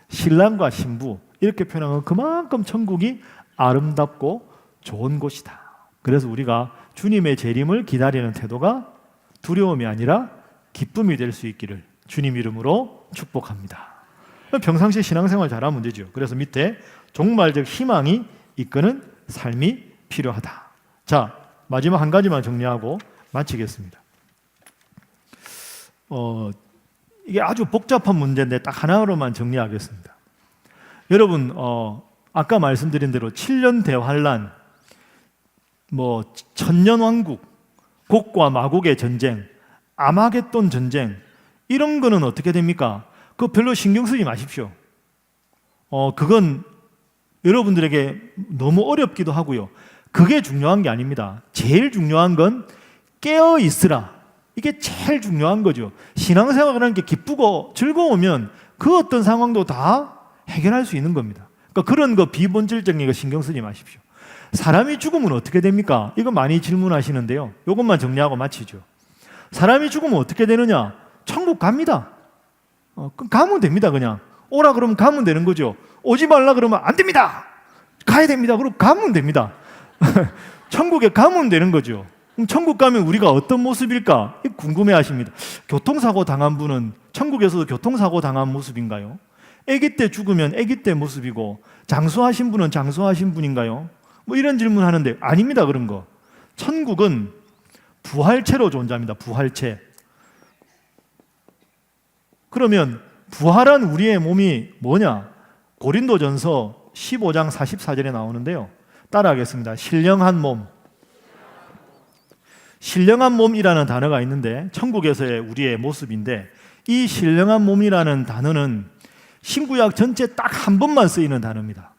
신랑과 신부 이렇게 표현하면 그만큼 천국이 아름답고 좋은 곳이다. 그래서 우리가 주님의 재림을 기다리는 태도가 두려움이 아니라 기쁨이 될 수 있기를 주님 이름으로 축복합니다. 평상시 신앙생활 잘하면 되죠. 그래서 밑에 종말적 희망이 이끄는 삶이 필요하다. 자, 마지막 한 가지만 정리하고 마치겠습니다. 이게 아주 복잡한 문제인데 딱 하나로만 정리하겠습니다. 여러분, 아까 말씀드린 대로 7년 대환란, 천년왕국, 곡과 마곡의 전쟁, 아마겟돈 전쟁 이런 거는 어떻게 됩니까? 그거 별로 신경 쓰지 마십시오. 그건 여러분들에게 너무 어렵기도 하고요. 그게 중요한 게 아닙니다. 제일 중요한 건 깨어 있으라. 이게 제일 중요한 거죠. 신앙생활이라는 게 기쁘고 즐거우면 그 어떤 상황도 다 해결할 수 있는 겁니다. 그러니까 그런 거 비본질적인 거 신경 쓰지 마십시오. 사람이 죽으면 어떻게 됩니까? 이거 많이 질문하시는데요. 이것만 정리하고 마치죠. 사람이 죽으면 어떻게 되느냐? 천국 갑니다. 가면 됩니다. 그냥 오라 그러면 가면 되는 거죠. 오지 말라 그러면 안 됩니다. 가야 됩니다. 그럼 가면 됩니다. 천국에 가면 되는 거죠. 그럼 천국 가면 우리가 어떤 모습일까? 궁금해 하십니다. 교통사고 당한 분은 천국에서도 교통사고 당한 모습인가요? 아기 때 죽으면 아기 때 모습이고 장수하신 분은 장수하신 분인가요? 뭐 이런 질문 하는데 아닙니다. 그런 거. 천국은 부활체로 존재합니다. 부활체. 그러면 부활한 우리의 몸이 뭐냐? 고린도전서 15장 44절에 나오는데요. 따라하겠습니다. 신령한 몸. 신령한 몸이라는 단어가 있는데 천국에서의 우리의 모습인데 이 신령한 몸이라는 단어는 신구약 전체 딱 한 번만 쓰이는 단어입니다.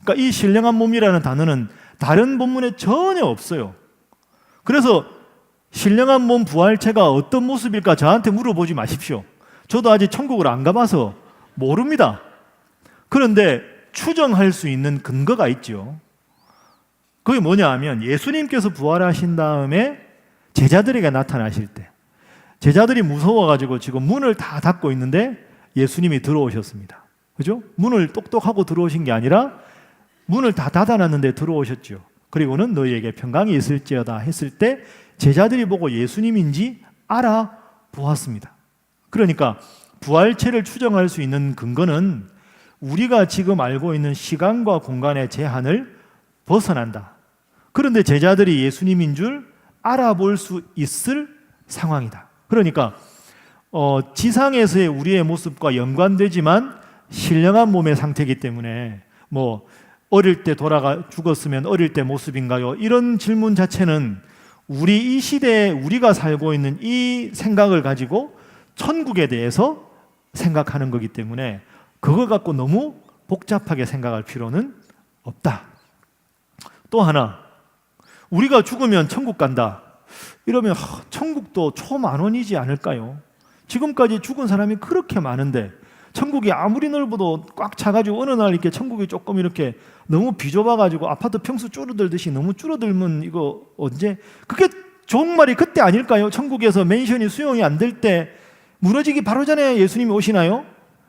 그러니까 이 신령한 몸이라는 단어는 다른 본문에 전혀 없어요. 그래서 신령한 몸 부활체가 어떤 모습일까 저한테 물어보지 마십시오. 저도 아직 천국을 안 가봐서 모릅니다. 그런데 추정할 수 있는 근거가 있죠. 그게 뭐냐 하면 예수님께서 부활하신 다음에 제자들에게 나타나실 때 제자들이 무서워가지고 지금 문을 다 닫고 있는데 예수님이 들어오셨습니다. 그죠? 문을 똑똑하고 들어오신 게 아니라 문을 다 닫아놨는데 들어오셨죠. 그리고는 너희에게 평강이 있을지어다 했을 때 제자들이 보고 예수님인지 알아보았습니다. 그러니까 부활체를 추정할 수 있는 근거는 우리가 지금 알고 있는 시간과 공간의 제한을 벗어난다. 그런데 제자들이 예수님인 줄 알아볼 수 있을 상황이다. 그러니까 지상에서의 우리의 모습과 연관되지만 신령한 몸의 상태이기 때문에 뭐 어릴 때 죽었으면 어릴 때 모습인가요? 이런 질문 자체는 우리 이 시대에 우리가 살고 있는 이 생각을 가지고 천국에 대해서 생각하는 거기 때문에 그걸 갖고 너무 복잡하게 생각할 필요는 없다. 또 하나, 우리가 죽으면 천국 간다. 이러면 천국도 초만원이지 않을까요? 지금까지 죽은 사람이 그렇게 많은데 천국이 아무리 넓어도 꽉 차가지고 어느 날 이렇게 천국이 조금 이렇게 너무 비좁아가지고 아파트 평수 줄어들듯이 너무 줄어들면 이거 언제? 그게 종말이 그때 아닐까요? 천국에서 맨션이 수용이 안 될 때 무너지기 바로 전에 예수님이 오시나요?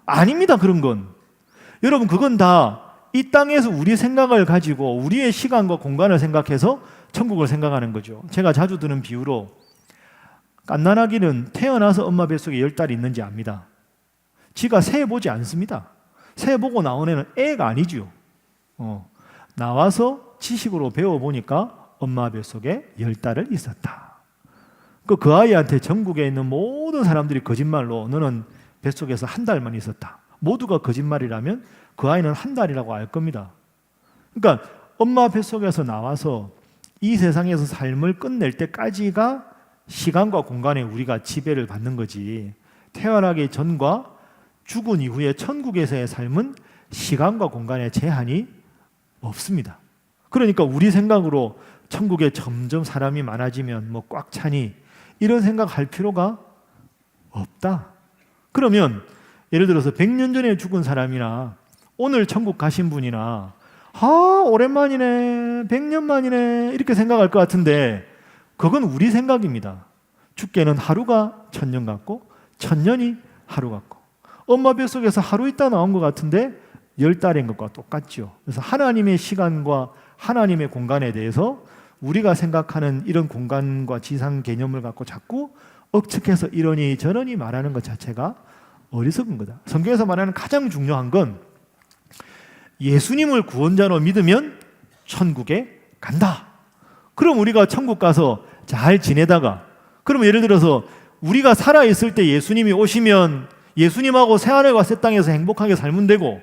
아닙니다. 그런 건. 여러분 그건 다 이 땅에서 우리 생각을 가지고 우리의 시간과 공간을 생각해서 천국을 생각하는 거죠. 제가 자주 드는 비유로 갓난아기는 태어나서 엄마 뱃속에 10달이 있는지 압니다. 지가 새 보지 않습니다. 새 보고 나온 애는 애가 아니죠. 나와서 지식으로 배워보니까 엄마 뱃속에 10달을 있었다. 그 아이한테 전국에 있는 모든 사람들이 거짓말로 너는 뱃속에서 한 달만 있었다. 모두가 거짓말이라면 그 아이는 한 달이라고 알 겁니다. 그러니까 엄마 뱃속에서 나와서 이 세상에서 삶을 끝낼 때까지가 시간과 공간에 우리가 지배를 받는 거지 태어나기 전과 죽은 이후에 천국에서의 삶은 시간과 공간에 제한이 없습니다. 그러니까 우리 생각으로 천국에 점점 사람이 많아지면 뭐 꽉 차니 이런 생각할 필요가 없다. 그러면 예를 들어서 100년 전에 죽은 사람이나 오늘 천국 가신 분이나 오랜만이네 100년 만이네 이렇게 생각할 것 같은데 그건 우리 생각입니다. 죽게는 하루가 1000년 같고 1000년이 하루 같고 엄마 뱃속에서 하루 있다 나온 것 같은데 10달인 것과 똑같죠. 그래서 하나님의 시간과 하나님의 공간에 대해서 우리가 생각하는 이런 공간과 지상 개념을 갖고 자꾸 억측해서 이러니 저러니 말하는 것 자체가 어리석은 거다. 성경에서 말하는 가장 중요한 건 예수님을 구원자로 믿으면 천국에 간다. 그럼 우리가 천국 가서 잘 지내다가 그럼 예를 들어서 우리가 살아있을 때 예수님이 오시면 예수님하고 새하늘과 새 땅에서 행복하게 살면 되고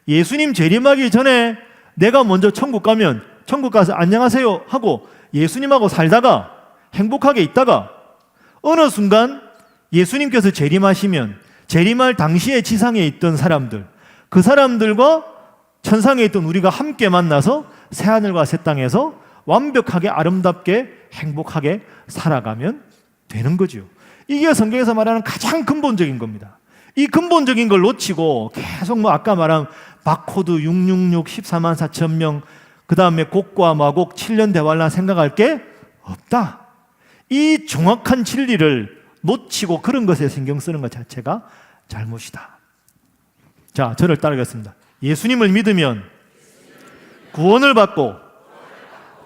예수님 재림하기 전에 내가 먼저 천국 가면 천국 가서 안녕하세요 하고 예수님하고 살다가 행복하게 있다가 어느 순간 예수님께서 재림하시면 재림할 당시에 지상에 있던 사람들 그 사람들과 천상에 있던 우리가 함께 만나서 새하늘과 새 땅에서 완벽하게 아름답게 행복하게 살아가면 되는 거죠. 이게 성경에서 말하는 가장 근본적인 겁니다. 이 근본적인 걸 놓치고 계속 아까 말한 바코드 666 14만 4천 명, 그 다음에 곡과 마곡 7년 대환란 생각할 게 없다. 이 정확한 진리를 놓치고 그런 것에 신경 쓰는 것 자체가 잘못이다. 자, 저를 따르겠습니다. 예수님을 믿으면 구원을 받고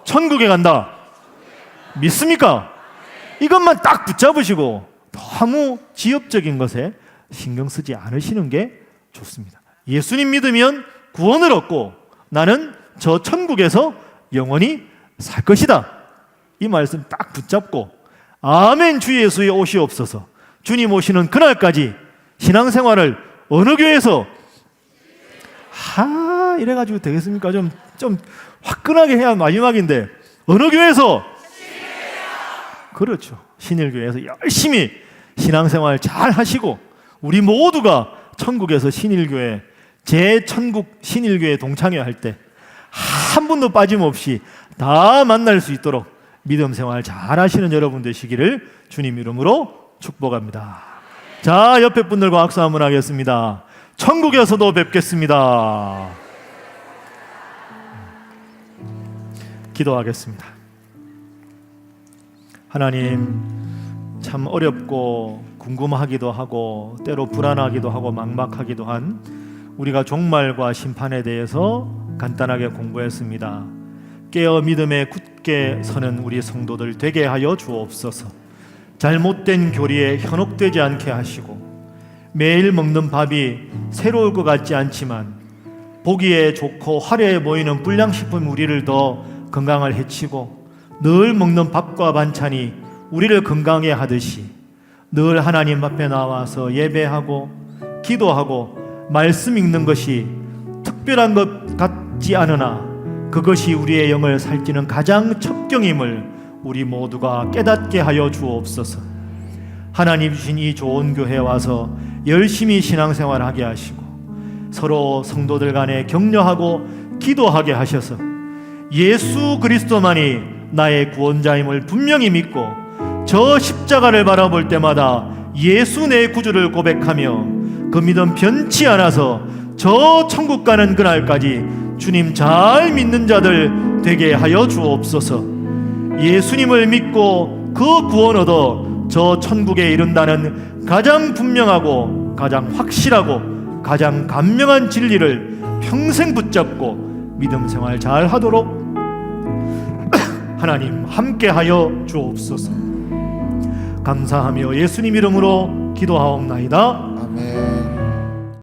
천국에 간다. 믿습니까? 이것만 딱 붙잡으시고 너무 지엽적인 것에 신경 쓰지 않으시는 게 좋습니다. 예수님 믿으면 구원을 얻고 나는 저 천국에서 영원히 살 것이다. 이 말씀 딱 붙잡고 아멘 주 예수의 오시옵소서, 주님 오시는 그날까지 신앙생활을 어느 교회에서 이래가지고 되겠습니까? 좀 화끈하게 해야 마지막인데 어느 교회에서? 그렇죠. 신일교회에서 열심히 신앙생활 잘 하시고 우리 모두가 천국에서 신일교회, 제천국 신일교회 동창회 할 때 한 분도 빠짐없이 다 만날 수 있도록 믿음 생활 잘 하시는 여러분 되시기를 주님 이름으로 축복합니다. 자, 옆에 분들과 악수 한번 하겠습니다. 천국에서도 뵙겠습니다. 기도하겠습니다. 하나님, 참 어렵고 궁금하기도 하고 때로 불안하기도 하고 막막하기도 한 우리가 종말과 심판에 대해서 간단하게 공부했습니다. 깨어 믿음에 굳게 서는 우리 성도들 되게 하여 주옵소서. 잘못된 교리에 현혹되지 않게 하시고 매일 먹는 밥이 새로울 것 같지 않지만 보기에 좋고 화려해 보이는 불량식품 우리를 더 건강을 해치고 늘 먹는 밥과 반찬이 우리를 건강해 하듯이 늘 하나님 앞에 나와서 예배하고 기도하고 말씀 읽는 것이 특별한 것 같지 않으나 그것이 우리의 영을 살찌는 가장 첩경임을 우리 모두가 깨닫게 하여 주옵소서. 하나님 주신 이 좋은 교회에 와서 열심히 신앙생활하게 하시고 서로 성도들 간에 격려하고 기도하게 하셔서 예수 그리스도만이 나의 구원자임을 분명히 믿고 저 십자가를 바라볼 때마다 예수 내 구주를 고백하며 그 믿음 변치 않아서 저 천국 가는 그날까지 주님 잘 믿는 자들 되게 하여 주옵소서. 예수님을 믿고 그 구원 얻어 저 천국에 이른다는 가장 분명하고 가장 확실하고 가장 감명한 진리를 평생 붙잡고 믿음 생활 잘 하도록 하나님 함께 하여 주옵소서. 감사하며 예수님 이름으로 기도하옵나이다. 아멘.